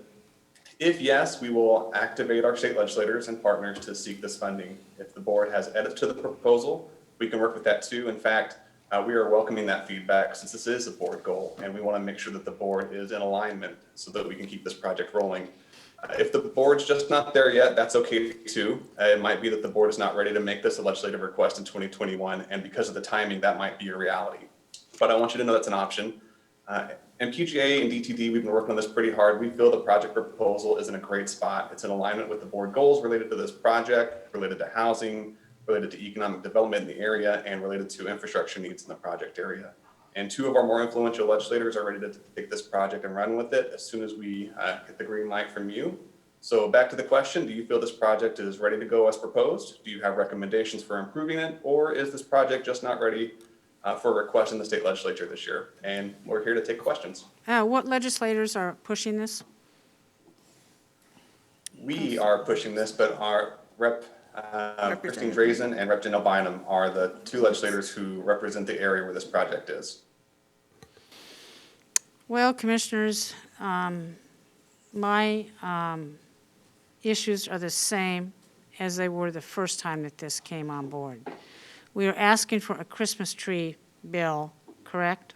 If yes, we will activate our state legislators and partners to seek this funding. If the board has edits to the proposal, we can work with that too. In fact, we are welcoming that feedback since this is a board goal, and we want to make sure that the board is in alignment so that we can keep this project rolling. If the board's just not there yet, that's okay too. It might be that the board is not ready to make this a legislative request in 2021, and because of the timing, that might be a reality. But I want you to know that's an option. MQGA and DTD, we've been working on this pretty hard. We feel the project proposal is in a great spot. It's in alignment with the board goals related to this project, related to housing, related to economic development in the area, and related to infrastructure needs in the project area. And 2 of our more influential legislators are ready to take this project and run with it as soon as we get the green light from you. So back to the question, do you feel this project is ready to go as proposed? Do you have recommendations for improving it? Or is this project just not ready for a request in the state legislature this year? And we're here to take questions. What legislators are pushing this? We are pushing this, but our Christine Drazen and Rep. Janelle Bynum are the 2 legislators who represent the area where this project is. Well, Commissioners, my issues are the same as they were the first time that this came on board. We are asking for a Christmas tree bill, correct?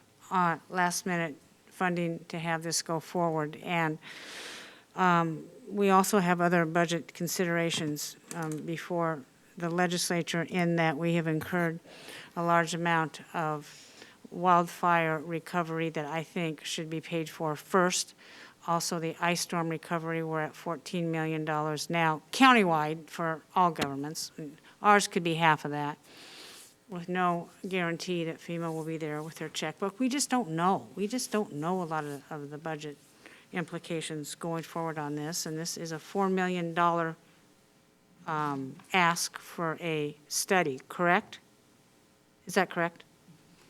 Last minute funding to have this go forward. And we also have other budget considerations before the legislature, in that we have incurred a large amount of wildfire recovery that I think should be paid for first. Also, the ice storm recovery, we're at $14 million now, countywide for all governments. Ours could be half of that, with no guarantee that FEMA will be there with their checkbook. We just don't know. We just don't know a lot of the budget implications going forward on this, and this is a $4 million ask for a study, correct? Is that correct?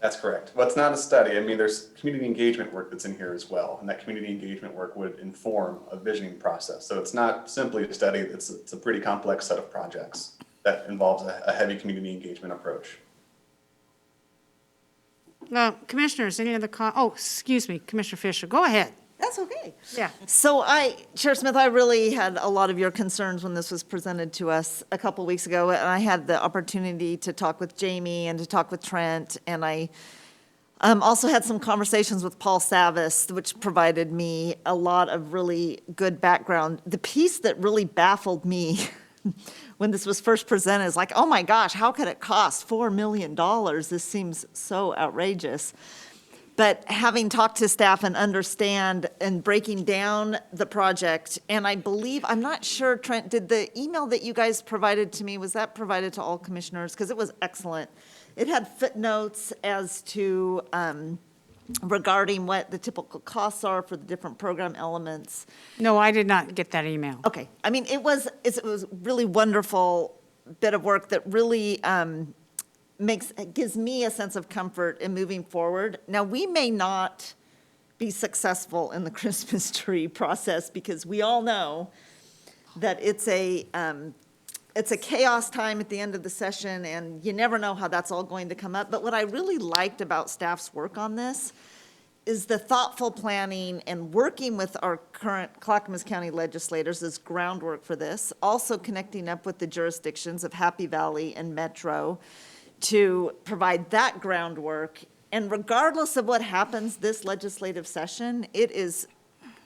That's correct. Well, it's not a study. I mean, there's community engagement work that's in here as well, and that community engagement work would inform a visioning process. So it's not simply a study. It's a pretty complex set of projects that involves a heavy community engagement approach. Commissioners, any other excuse me, Commissioner Fisher, go ahead. That's okay. Yeah. So Chair Smith, I really had a lot of your concerns when this was presented to us a couple weeks ago, and I had the opportunity to talk with Jamie and to talk with Trent, and I also had some conversations with Paul Savis, which provided me a lot of really good background. The piece that really baffled me when this was first presented is like, oh my gosh, how could it cost $4 million? This seems so outrageous. But having talked to staff and understand and breaking down the project, and I believe, I'm not sure, Trent, did the email that you guys provided to me, was that provided to all commissioners? Because it was excellent. It had footnotes as to regarding what the typical costs are for the different program elements. No, I did not get that email. Okay. I mean, it was really wonderful bit of work that really gives me a sense of comfort in moving forward. Now, we may not be successful in the Christmas tree process because we all know that it's a chaos time at the end of the session, and you never know how that's all going to come up. But what I really liked about staff's work on this is the thoughtful planning and working with our current Clackamas County legislators as groundwork for this, also connecting up with the jurisdictions of Happy Valley and Metro to provide that groundwork. And regardless of what happens this legislative session, it is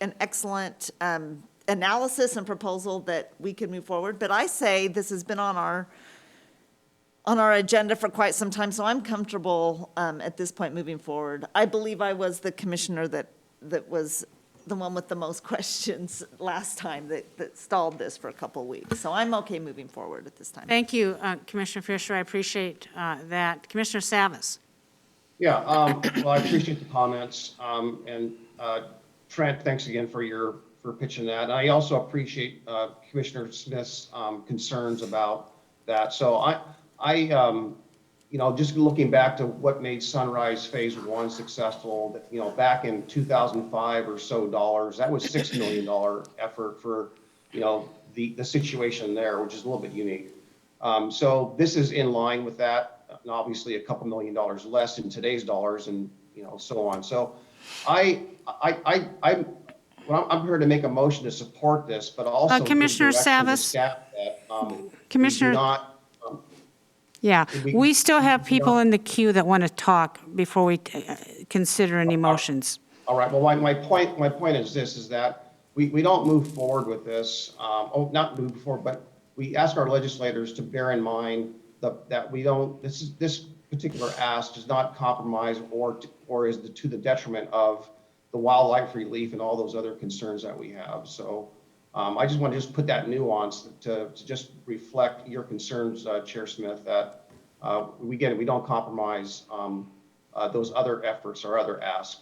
an excellent analysis and proposal that we can move forward. But I say this has been on our agenda for quite some time, so I'm comfortable at this point moving forward. I believe I was the commissioner that that was the one with the most questions last time that stalled this for a couple of weeks. So I'm okay moving forward at this time. Thank you, Commissioner Fisher. I appreciate that. Commissioner Savas. Yeah, well, I appreciate the comments. And Trent, thanks again for pitching that. And I also appreciate Commissioner Smith's concerns about that. So just looking back to what made Sunrise Phase 1 successful, back in 2005 or so dollars, that was $6 million effort for, the situation there, which is a little bit unique. So this is in line with that, and obviously a couple $1 million less in today's dollars, and so on. So I'm here to make a motion to support this, but also give Commissioner direction to Savas. staff that Commissioner. we do not. Yeah, we still have people in the queue that want to talk before we consider any motions. All right. Well, my point is this: is that we don't move forward with this. Not move forward, but we ask our legislators to bear in mind that we don't. This particular ask does not compromise or is to the detriment of the wildlife relief and all those other concerns that we have. So I just want to put that nuance to just reflect your concerns, Chair Smith, that we don't compromise those other efforts or other asks.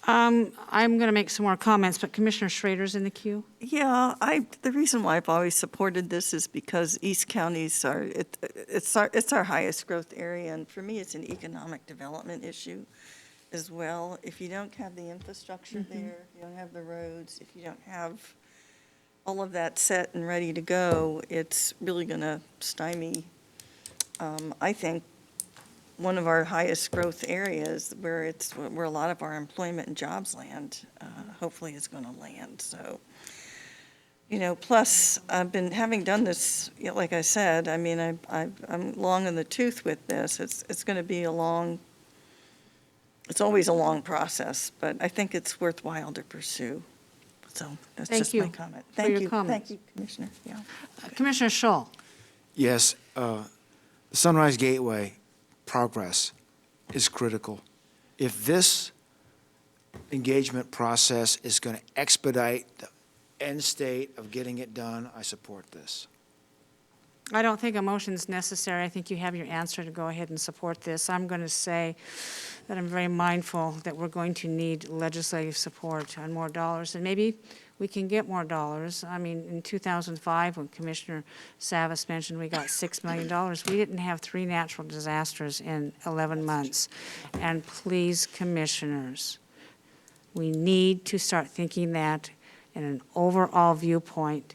I'm going to make some more comments, but Commissioner Schrader's in the queue. Yeah, the reason why I've always supported this is because East County's it's our highest growth area, and for me, it's an economic development issue as well. If you don't have the infrastructure there, if you don't have the roads, if you don't have all of that set and ready to go, it's really going to stymie, I think, one of our highest growth areas where a lot of our employment and jobs land, hopefully is going to land. So, plus I've been having done this, like I said, I mean, I'm long in the tooth with this. It's going to be it's always a long process, but I think it's worthwhile to pursue. So that's Thank just you my comment. for Thank your you. comments. Thank you, Commissioner. Yeah. Commissioner Scholl. Yes, the Sunrise Gateway progress is critical. If this engagement process is going to expedite the end state of getting it done, I support this. I don't think a motion is necessary. I think you have your answer to go ahead and support this. I'm going to say that I'm very mindful that we're going to need legislative support on more dollars, and maybe we can get more dollars. I mean, in 2005, when Commissioner Savas mentioned we got $6 million, we didn't have 3 natural disasters in 11 months. And please, commissioners, we need to start thinking that in an overall viewpoint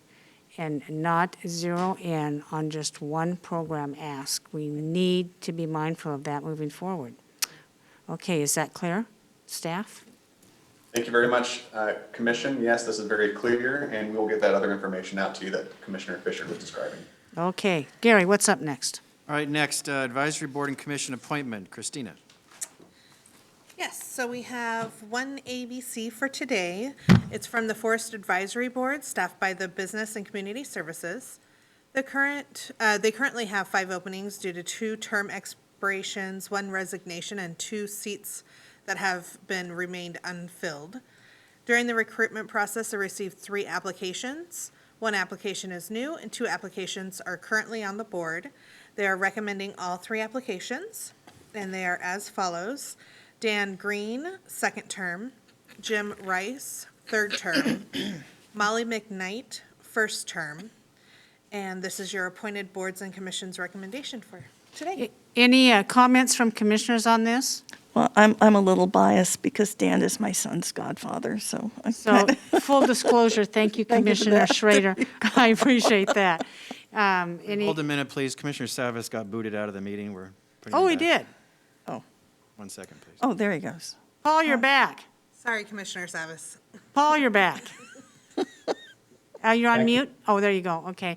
and not zero in on just one program ask. We need to be mindful of that moving forward. Okay, is that clear, staff? Thank you very much, Commission. Yes, this is very clear, and we'll get that other information out to you that Commissioner Fisher was describing. Okay, Gary, what's up next? All right, next, Advisory Board and Commission appointment. Christina. Yes, so we have one ABC for today. It's from the Forest Advisory Board, staffed by the Business and Community Services. They currently have 5 openings due to 2 term expirations, 1 resignation, and 2 seats that have remained unfilled. During the recruitment process, they received 3 applications. 1 application is new, and 2 applications are currently on the board. They are recommending all 3 applications, and they are as follows. Dan Green, 2nd term. Jim Rice, 3rd term. Molly McKnight, 1st term. And this is your appointed boards and commissions recommendation for today. Any comments from commissioners on this? Well, I'm a little biased because Dan is my son's godfather, so. So, full disclosure, thank you, Commissioner Schrader. I appreciate that. Hold a minute, please. Commissioner Savas got booted out of the meeting. We're putting him Oh, he back. did? Oh. 1 second, please. Oh, there he goes. Paul, you're back. Sorry, Commissioner Savas. Paul, you're back. You're on mute? Oh, there you go, okay.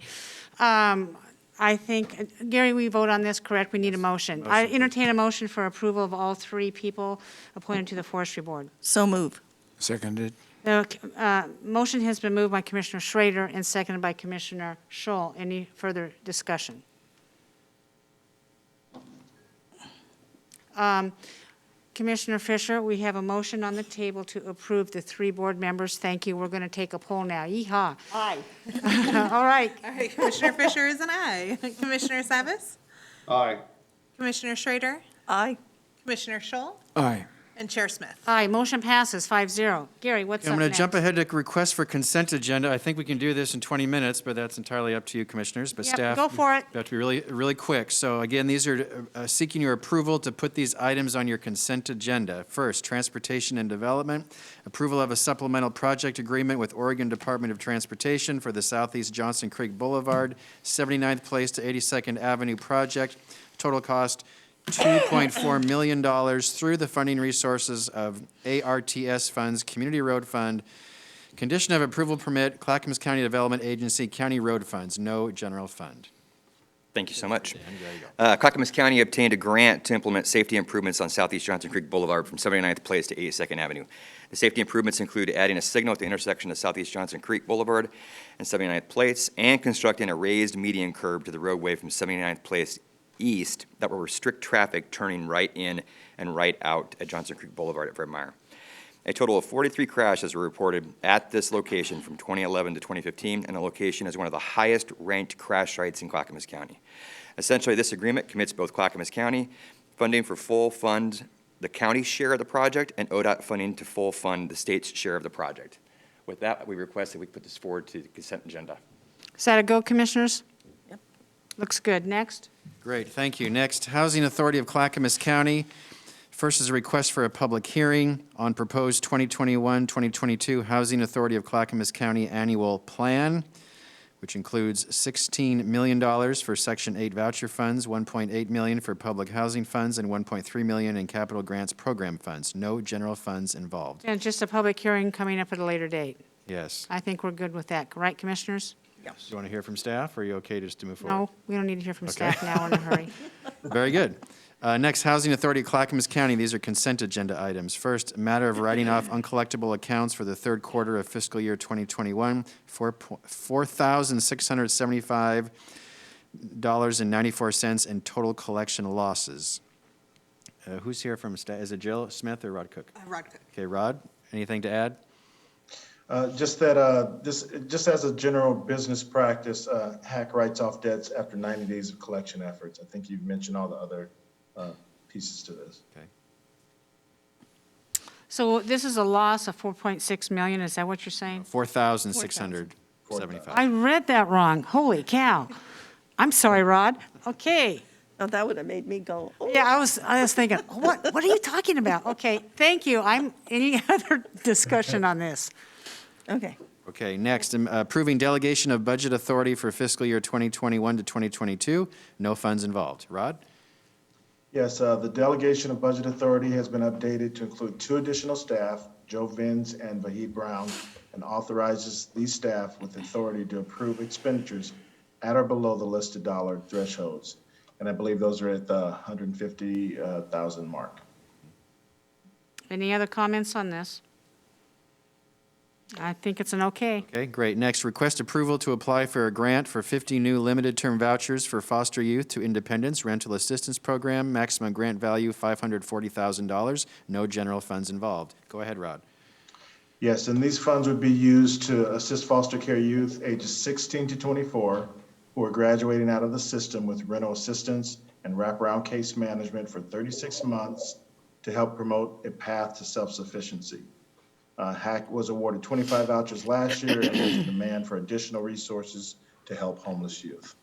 I think, Gary, we vote on this, correct? We need a motion. I entertain a motion for approval of all 3 people appointed to the Forestry Board. So move. Seconded. The motion has been moved by Commissioner Schrader and seconded by Commissioner Scholl. Any further discussion? Commissioner Fisher, we have a motion on the table to approve the 3 board members. Thank you. We're going to take a poll now. Yeehaw. Aye. All right. All right, Commissioner Fisher is an aye. Commissioner Savas? Aye. Commissioner Schrader? Aye. Commissioner Scholl? Aye. And Chair Smith? Aye, motion passes 5-0. Gary, what's I'm up going to next? jump ahead to request for consent agenda. I think we can do this in 20 minutes, but that's entirely up to you, commissioners. But Yep, staff, go for it. you have to be really, really quick. So again, these are seeking your approval to put these items on your consent agenda. First, transportation and development, approval of a supplemental project agreement with Oregon Department of Transportation for the Southeast Johnson Creek Boulevard, 79th Place to 82nd Avenue project. Total cost $2.4 million through the funding resources of ARTS funds, Community Road Fund, condition of approval permit, Clackamas County Development Agency, County Road Funds, no general fund. Thank you so much. Clackamas County obtained a grant to implement safety improvements on Southeast Johnson Creek Boulevard from 79th Place to 82nd Avenue. The safety improvements include adding a signal at the intersection of Southeast Johnson Creek Boulevard and 79th Place and constructing a raised median curb to the roadway from 79th Place east that will restrict traffic turning right in and right out at Johnson Creek Boulevard at Fred Meyer. A total of 43 crashes were reported at this location from 2011 to 2015, and the location is one of the highest ranked crash sites in Clackamas County. Essentially, this agreement commits both Clackamas County funding for full fund the county's share of the project and ODOT funding to full fund the state's share of the project. With that, we request that we put this forward to the consent agenda. Is that a go, commissioners? Yep. Looks good. Next. Great, thank you. Next, Housing Authority of Clackamas County. First is a request for a public hearing on proposed 2021-2022 Housing Authority of Clackamas County Annual Plan, which includes $16 million for Section 8 voucher funds, $1.8 million for public housing funds, and $1.3 million in capital grants program funds. No general funds involved. And just a public hearing coming up at a later date. Yes. I think we're good with that. Right, commissioners? Do you want to hear from staff, or are you okay just to move forward? No, we don't need to hear from staff now in a hurry. Very good. Next, Housing Authority of Clackamas County. These are consent agenda items. First, matter of writing off uncollectible accounts for the third quarter of fiscal year 2021, $4,675.94 in total collection losses. Who's here from staff? Is it Jill Smith or Rod Cook? Rod Cook. Okay, Rod, anything to add? Just that, just as a general business practice, HAC writes off debts after 90 days of collection efforts. I think you've mentioned all the other pieces to this. Okay. So this is a loss of 4.6 million, is that what you're saying? 4,675. I read that wrong. Holy cow. I'm sorry, Rod. Okay. Oh, that would have made me go, oh. Yeah, I was thinking, what are you talking about? Okay, thank you. Any other discussion on this? Okay. Okay, next, approving delegation of budget authority for fiscal year 2021 to 2022. No funds involved. Rod? Yes, the delegation of budget authority has been updated to include 2 additional staff, Joe Vins and Vahid Brown, and authorizes these staff with authority to approve expenditures at or below the listed dollar thresholds. And I believe those are at the $150,000 mark. Any other comments on this? I think it's an okay. Okay, great. Next, request approval to apply for a grant for 50 new limited-term vouchers for foster youth to Independence Rental Assistance Program, maximum grant value $540,000, no general funds involved. Go ahead, Rod. Yes, and these funds would be used to assist foster care youth ages 16 to 24 who are graduating out of the system with rental assistance and wraparound case management for 36 months to help promote a path to self-sufficiency. HAC was awarded 25 vouchers last year, and there's a demand for additional resources to help homeless youth.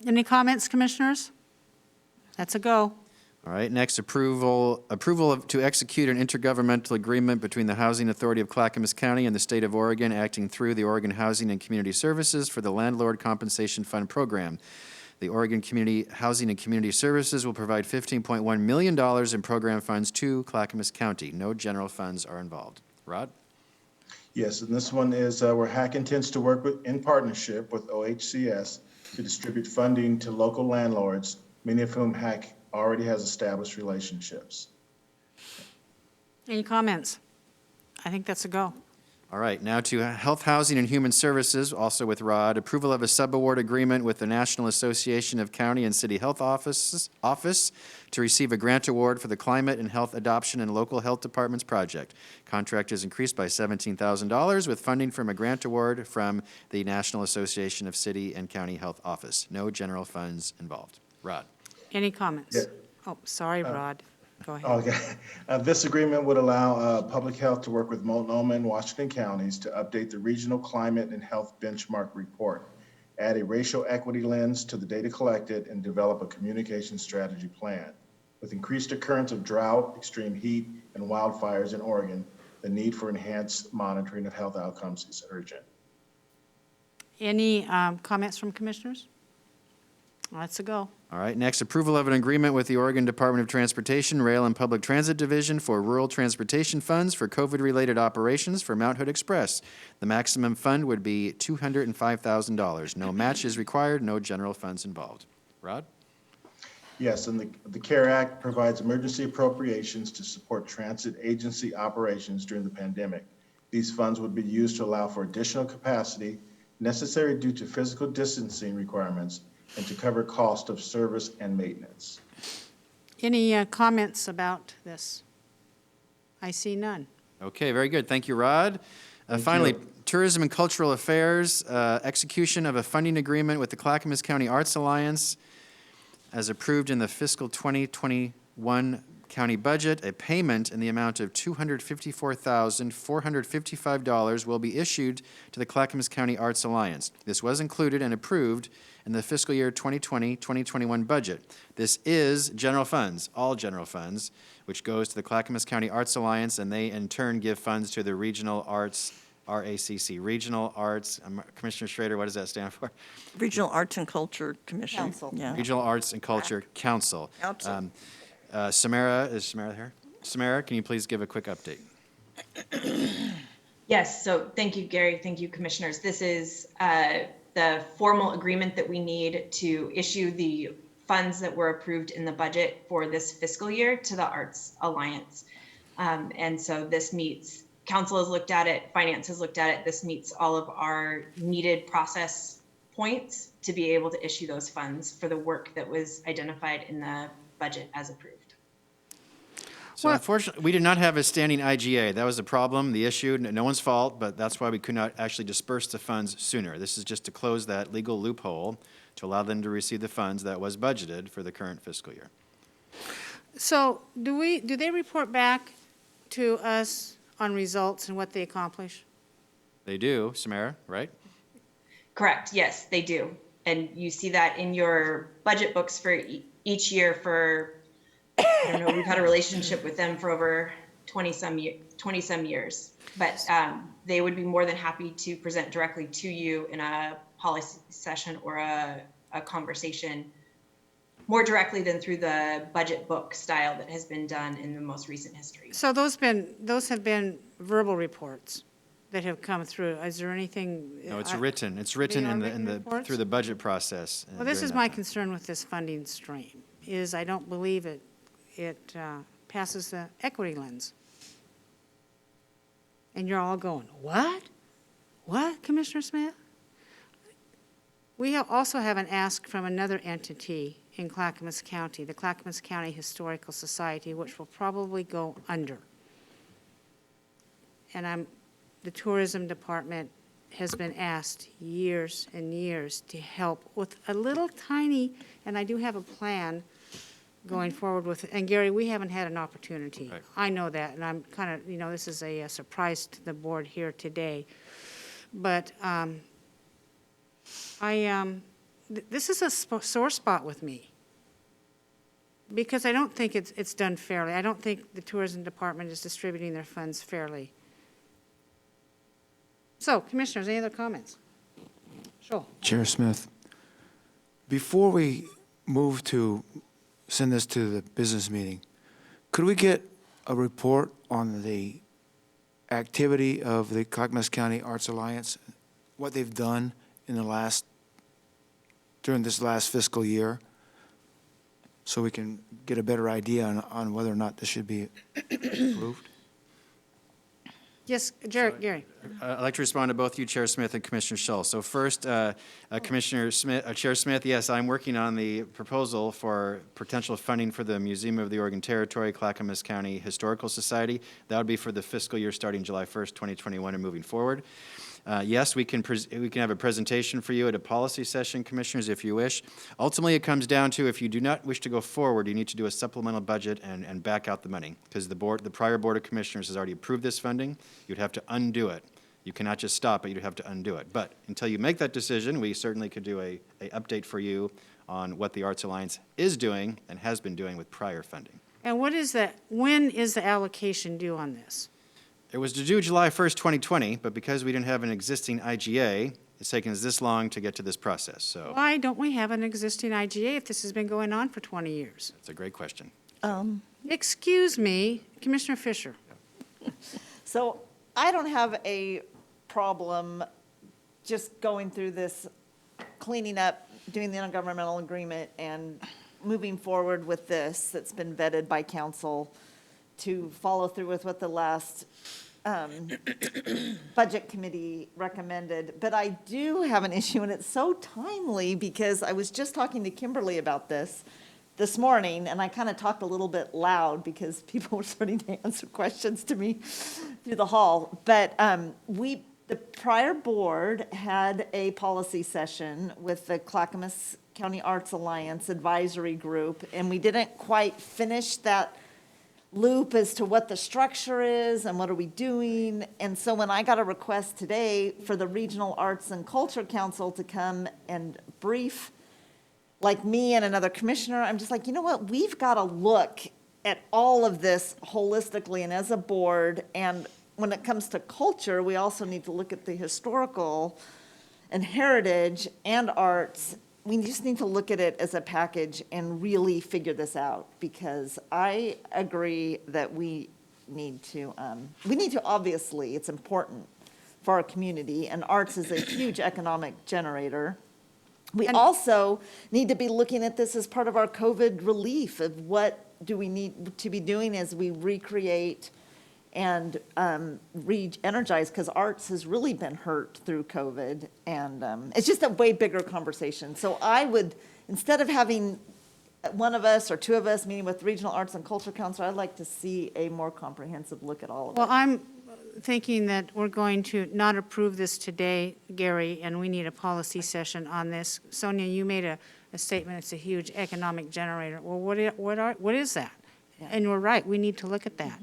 Any comments, commissioners? That's a go. All right, next, approval to execute an intergovernmental agreement between the Housing Authority of Clackamas County and the State of Oregon, acting through the Oregon Housing and Community Services for the Landlord Compensation Fund Program. The Oregon Community Housing and Community Services will provide $15.1 million in program funds to Clackamas County. No general funds are involved. Rod? Yes, and this one is where HAC intends to work in partnership with OHCS to distribute funding to local landlords, many of whom HAC already has established relationships. Any comments? I think that's a go. All right, now to Health, Housing, and Human Services, also with Rod. Approval of a subaward agreement with the National Association of County and City Health Office to receive a grant award for the Climate and Health Adoption and Local Health Departments project. Contract is increased by $17,000 with funding from a grant award from the National Association of City and County Health Office. No general funds involved. Rod. Any comments? Yeah. Oh, sorry, Rod. Go ahead. Okay. This agreement would allow Public Health to work with Multnomah and Washington counties to update the Regional Climate and Health Benchmark Report, add a racial equity lens to the data collected, and develop a communication strategy plan. With increased occurrence of drought, extreme heat, and wildfires in Oregon, the need for enhanced monitoring of health outcomes is urgent. Any comments from commissioners? Let's go. All right, next, approval of an agreement with the Oregon Department of Transportation Rail and Public Transit Division for rural transportation funds for COVID-related operations for Mount Hood Express. The maximum fund would be $205,000. No match is required, no general funds involved. Rod? Yes, and the CARE Act provides emergency appropriations to support transit agency operations during the pandemic. These funds would be used to allow for additional capacity necessary due to physical distancing requirements and to cover cost of service and maintenance. Any comments about this? I see none. Okay, very good. Thank you, Rod. Finally, Tourism and Cultural Affairs, execution of a funding agreement with the Clackamas County Arts Alliance as approved in the fiscal 2021 county budget. A payment in the amount of $254,455 will be issued to the Clackamas County Arts Alliance. This was included and approved in the fiscal year 2020-2021 budget. This is general funds, all general funds, which goes to the Clackamas County Arts Alliance, and they in turn give funds to the Regional Arts, RACC, Regional Arts, Commissioner Schrader, what does that stand for? Regional Arts and Culture Commission. Council. Yeah. Regional Arts and Culture Council. Council. Samara, is Samara here? Samara, can you please give a quick update? Yes, so thank you, Gary. Thank you, commissioners. This is the formal agreement that we need to issue the funds that were approved in the budget for this fiscal year to the Arts Alliance. And so this meets, council has looked at it, finance has looked at it. This meets all of our needed process points to be able to issue those funds for the work that was identified in the budget as approved. So unfortunately, we did not have a standing IGA. That was the problem, the issue, no one's fault, but that's why we could not actually disperse the funds sooner. This is just to close that legal loophole to allow them to receive the funds that was budgeted for the current fiscal year. So do they report back to us on results and what they accomplish? They do, Samara, right? Correct, yes, they do. And you see that in your budget books for each year for, I don't know, we've had a relationship with them for over 20-some years. But they would be more than happy to present directly to you in a policy session or a conversation more directly than through the budget book style that has been done in the most recent history. So those have been verbal reports that have come through. Is there anything? No, it's written. It's written They are in written the reports? through the budget process. Well, this during is that my time. concern with this funding stream, is I don't believe it passes the equity lens. And you're all going, what? What, Commissioner Smith? We also have an ask from another entity in Clackamas County, the Clackamas County Historical Society, which will probably go under. And the tourism department has been asked years and years to help with a little tiny, and I do have a plan going forward with, and Gary, we haven't had an opportunity. Right. I know that, and I'm kind of, this is a surprise to the board here today. But this is a sore spot with me, because I don't think it's done fairly. I don't think the tourism department is distributing their funds fairly. So, commissioners, any other comments? Sure. Chair Smith, before we move to send this to the business meeting, could we get a report on the activity of the Clackamas County Arts Alliance, what they've done in during this last fiscal year, so we can get a better idea on whether or not this should be approved? Yes, Gary. I'd like to respond to both you, Chair Smith and Commissioner Shull. So first, Commissioner Smith, Chair Smith, yes, I'm working on the proposal for potential funding for the Museum of the Oregon Territory, Clackamas County Historical Society. That would be for the fiscal year starting July 1st, 2021 and moving forward. Yes, we can have a presentation for you at a policy session, Commissioners, if you wish. Ultimately, it comes down to if you do not wish to go forward, you need to do a supplemental budget and back out the money, because the prior Board of Commissioners has already approved this funding. You'd have to undo it. You cannot just stop it, you'd have to undo it. But until you make that decision, we certainly could do a update for you on what the Arts Alliance is doing and has been doing with prior funding. And when is the allocation due on this? It was to do July 1st, 2020, but because we didn't have an existing IGA, it's taken us this long to get to this process, so. Why don't we have an existing IGA if this has been going on for 20 years? That's a great question. Excuse me, Commissioner Fisher. So I don't have a problem just going through this, cleaning up, doing the intergovernmental agreement and moving forward with this that's been vetted by council to follow through with what the last budget committee recommended. But I do have an issue, and it's so timely because I was just talking to Kimberly about this morning, and I kind of talked a little bit loud because people were starting to answer questions to me through the hall. But the prior board had a policy session with the Clackamas County Arts Alliance Advisory Group, and we didn't quite finish that loop as to what the structure is and what are we doing. And so when I got a request today for the Regional Arts and Culture Council to come and brief like me and another commissioner, I'm just like, you know what, we've got to look at all of this holistically and as a board. And when it comes to culture, we also need to look at the historical and heritage and arts. We just need to look at it as a package and really figure this out, because I agree that we need to obviously, it's important for our community, and arts is a huge economic generator. We also need to be looking at this as part of our COVID relief of what do we need to be doing as we recreate and re-energize, because arts has really been hurt through COVID, and it's just a way bigger conversation. So I would, instead of having one of us or two of us meeting with Regional Arts and Culture Council, I'd like to see a more comprehensive look at all of it. Well, I'm thinking that we're going to not approve this today, Gary, and we need a policy session on this. Sonia, you made a statement, it's a huge economic generator. Well, what is that? Yeah. And we're right, we need to look at that.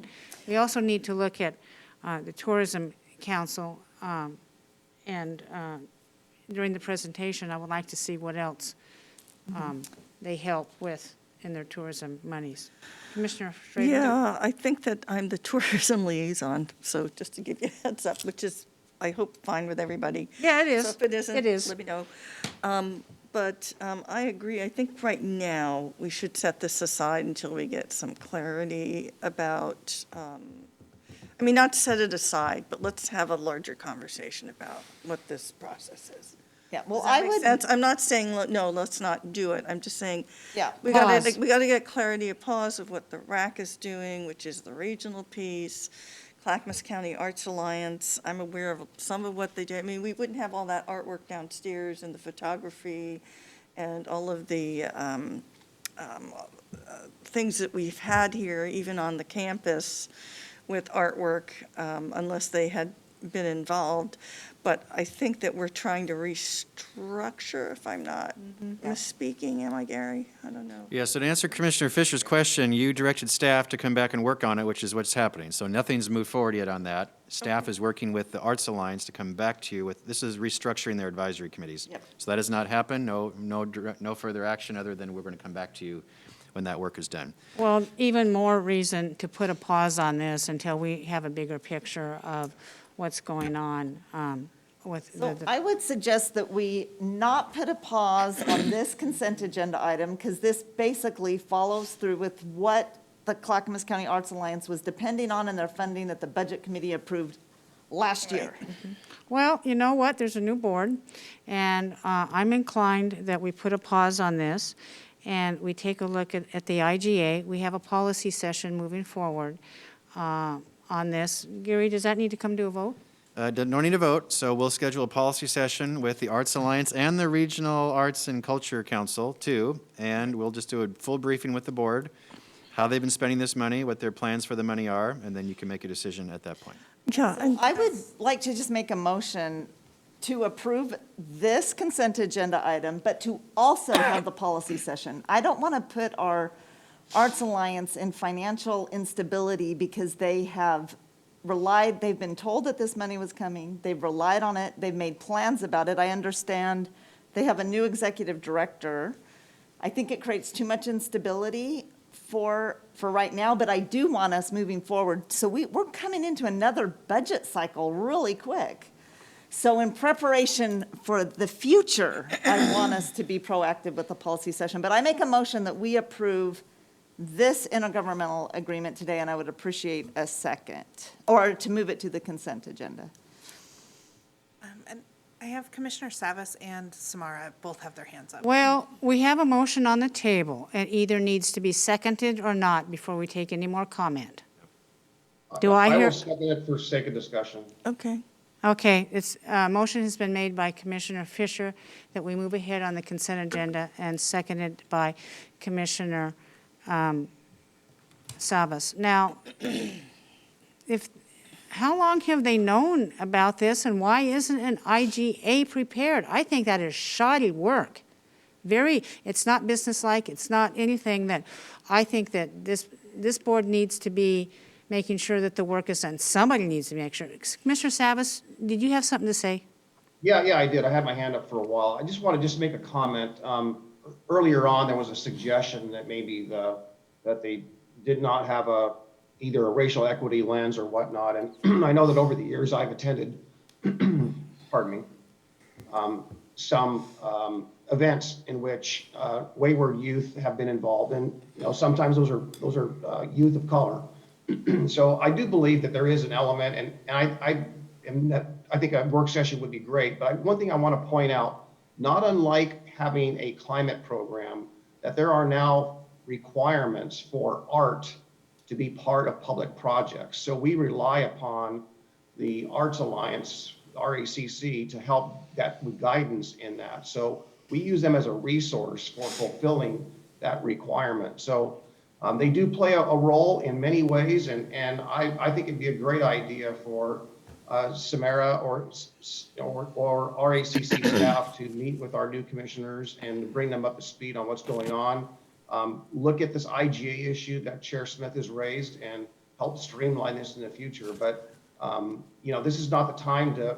We also need to look at the Tourism Council, and during the presentation, I would like to see what else they help with in their tourism monies. Commissioner Schrader? Yeah, I think that I'm the tourism liaison, so just to give you a heads up, which is, I hope, fine with everybody. Yeah, it is. So if it isn't, It is. let me know. But I agree. I think right now we should set this aside until we get some clarity about, I mean, not set it aside, but let's have a larger conversation about what this process is. Yeah, well, Does that I make would. sense? I'm not saying, no, let's not do it. I'm just saying, Yeah, we Pause. gotta get clarity, a pause of what the RAC is doing, which is the regional piece, Clackamas County Arts Alliance. I'm aware of some of what they do. I mean, we wouldn't have all that artwork downstairs and the photography and all of the things that we've had here, even on the campus with artwork, unless they had been involved. But I think that we're trying to restructure, if I'm not misspeaking, am I, Gary? I don't know. Yeah, so to answer Commissioner Fisher's question, you directed staff to come back and work on it, which is what's happening. So nothing's moved forward yet on that. Staff is working with the Arts Alliance to come back to you with, this is restructuring their advisory committees. Yep. So that has not happened, no further action other than we're going to come back to you when that work is done. Well, even more reason to put a pause on this until we have a bigger picture of what's going on with So I would suggest that we not put a pause on this consent agenda item, because this basically follows through with what the Clackamas County Arts Alliance was depending on in their funding that the Budget Committee approved last year. Well, you know what, there's a new board, and I'm inclined that we put a pause on this, and we take a look at the IGA. We have a policy session moving forward. on this. Gary, does that need to come to a vote? No need to vote, so we'll schedule a policy session with the Arts Alliance and the Regional Arts and Culture Council, too, and we'll just do a full briefing with the board, how they've been spending this money, what their plans for the money are, and then you can make a decision at that point. Yeah, and I would like to just make a motion to approve this consent agenda item, but to also have the policy session. I don't want to put our Arts Alliance in financial instability because they've been told that this money was coming, they've relied on it, they've made plans about it. I understand they have a new executive director. I think it creates too much instability for right now, but I do want us moving forward. So we're coming into another budget cycle really quick. So in preparation for the future, I want us to be proactive with the policy session. But I make a motion that we approve this intergovernmental agreement today, and I would appreciate a second, or to move it to the consent agenda. And I have Commissioner Savas and Samara both have their hands up. Well, we have a motion on the table. It either needs to be seconded or not before we take any more comment. Do I I hear? will second it for sake of discussion. okay. Okay, motion has been made by Commissioner Fisher that we move ahead on the consent agenda and seconded by Commissioner Savas. Now, how long have they known about this and why isn't an IGA prepared? I think that is shoddy work. It's not businesslike, it's not anything that, I think that this board needs to be making sure that the work is done. Somebody needs to make sure. Commissioner Savas, did you have something to say? Yeah, I did. I had my hand up for a while. I just want to make a comment. Earlier on, there was a suggestion that maybe that they did not have either a racial equity lens or whatnot. And I know that over the years I've attended, pardon me, some events in which wayward youth have been involved, and sometimes those are youth of color. So I do believe that there is an element, and I think a work session would be great. But one thing I want to point out, not unlike having a climate program, that there are now requirements for art to be part of public projects. So we rely upon the Arts Alliance, RACC, to help that with guidance in that. So we use them as a resource for fulfilling that requirement. So they do play a role in many ways, and I think it'd be a great idea for Samara or RACC staff to meet with our new commissioners and to bring them up to speed on what's going on. Look at this IGA issue that Chair Smith has raised and help streamline this in the future. But this is not the time to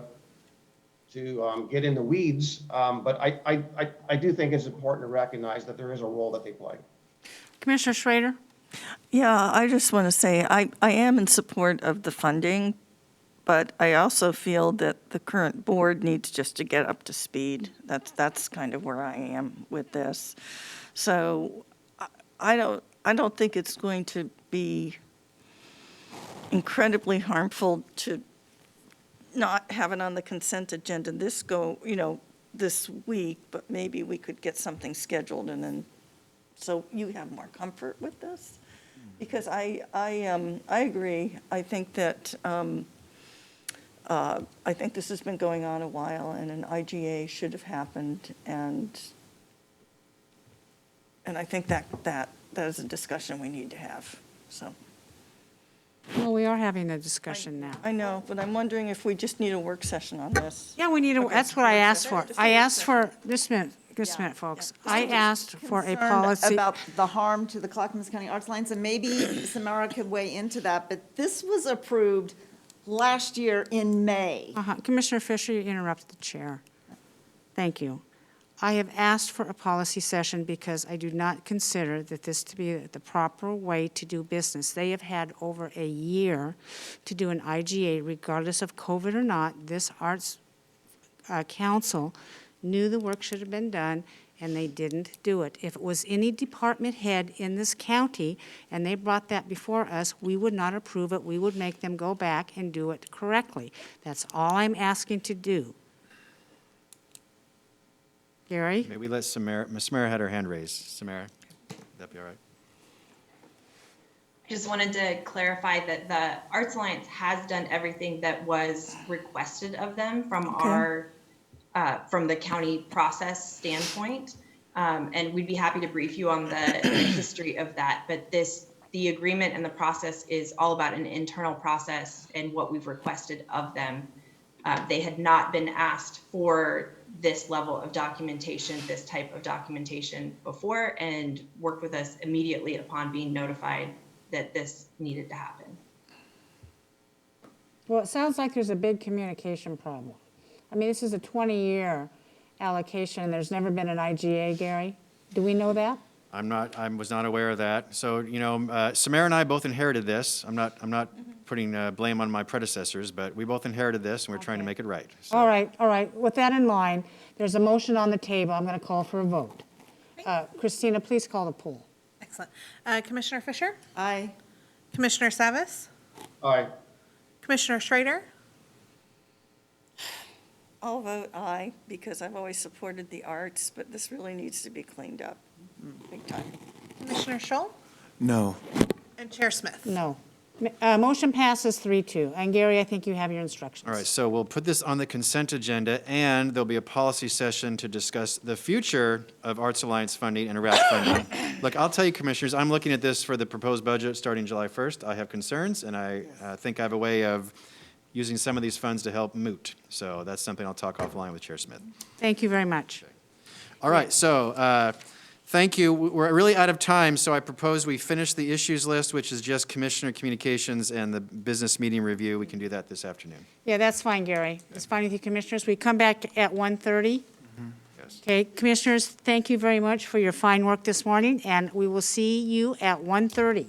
get in the weeds. But I do think it's important to recognize that there is a role that they play. Commissioner Schrader? Yeah, I just want to say I am in support of the funding, but I also feel that the current board needs just to get up to speed. That's kind of where I am with this. So I don't think it's going to be incredibly harmful to not have it on the consent agenda this week, but maybe we could get something scheduled and then, so you have more comfort with this? Because I agree. I think that, I think this has been going on a while and an IGA should have happened, and I think that is a discussion we need to have, so. Well, we are having a discussion now. I know, but I'm wondering if we just need a work session on this. Yeah, we need Okay. that's what I asked for. Just a I work asked for, session. just a minute, Yeah, folks. yeah. I asked for a Concerned policy. about the harm to the Clackamas County Arts Alliance, and maybe Samara could weigh into that, but this was approved last year in May. Commissioner Fisher, you interrupted the chair. Thank you. I have asked for a policy session because I do not consider that this to be the proper way to do business. They have had over a year to do an IGA, regardless of COVID or not. This Arts Council knew the work should have been done, and they didn't do it. If it was any department head in this county and they brought that before us, we would not approve it. We would make them go back and do it correctly. That's all I'm asking to do. Gary? Maybe we let Samara had her hand raised. Samara, would that be all right? Just wanted to clarify that the Arts Alliance has done everything that was requested of them from from the county process standpoint. And we'd be happy to brief you on the history of that. But the agreement and the process is all about an internal process and what we've requested of them. They had not been asked for this level of documentation, this type of documentation before, and worked with us immediately upon being notified that this needed to happen. Well, it sounds like there's a big communication problem. I mean, this is a 20-year allocation, and there's never been an IGA, Gary. Do we know that? I was not aware of that. So, you know, Samara and I both inherited this. I'm not putting blame on my predecessors, but we both inherited this, and we're trying to make it right. So. All right. With that in mind, there's a motion on the table. I'm going to call for a vote. Christina, please call the poll. Excellent. Commissioner Fisher? Aye. Commissioner Savas? Aye. Commissioner Schrader? I'll vote aye, because I've always supported the arts, but this really needs to be cleaned up, big time. Commissioner Scholl? No. And Chair Smith? No. Motion passes 3-2. And Gary, I think you have your instructions. All right, so we'll put this on the consent agenda, and there'll be a policy session to discuss the future of Arts Alliance funding and RAP funding. Look, I'll tell you, Commissioners, I'm looking at this for the proposed budget starting July 1st. I have concerns, and I think I have a way of using some of these funds to help moot. So that's something I'll talk offline with Chair Smith. Thank you very much. All right, so thank you. We're really out of time, so I propose we finish the issues list, which is just Commissioner Communications and the business meeting review. We can do that this afternoon. Yeah, that's fine, Gary. It's fine with you, Commissioners. We come back at 1:30. Yes. Okay, Commissioners, thank you very much for your fine work this morning, and we will see you at 1:30.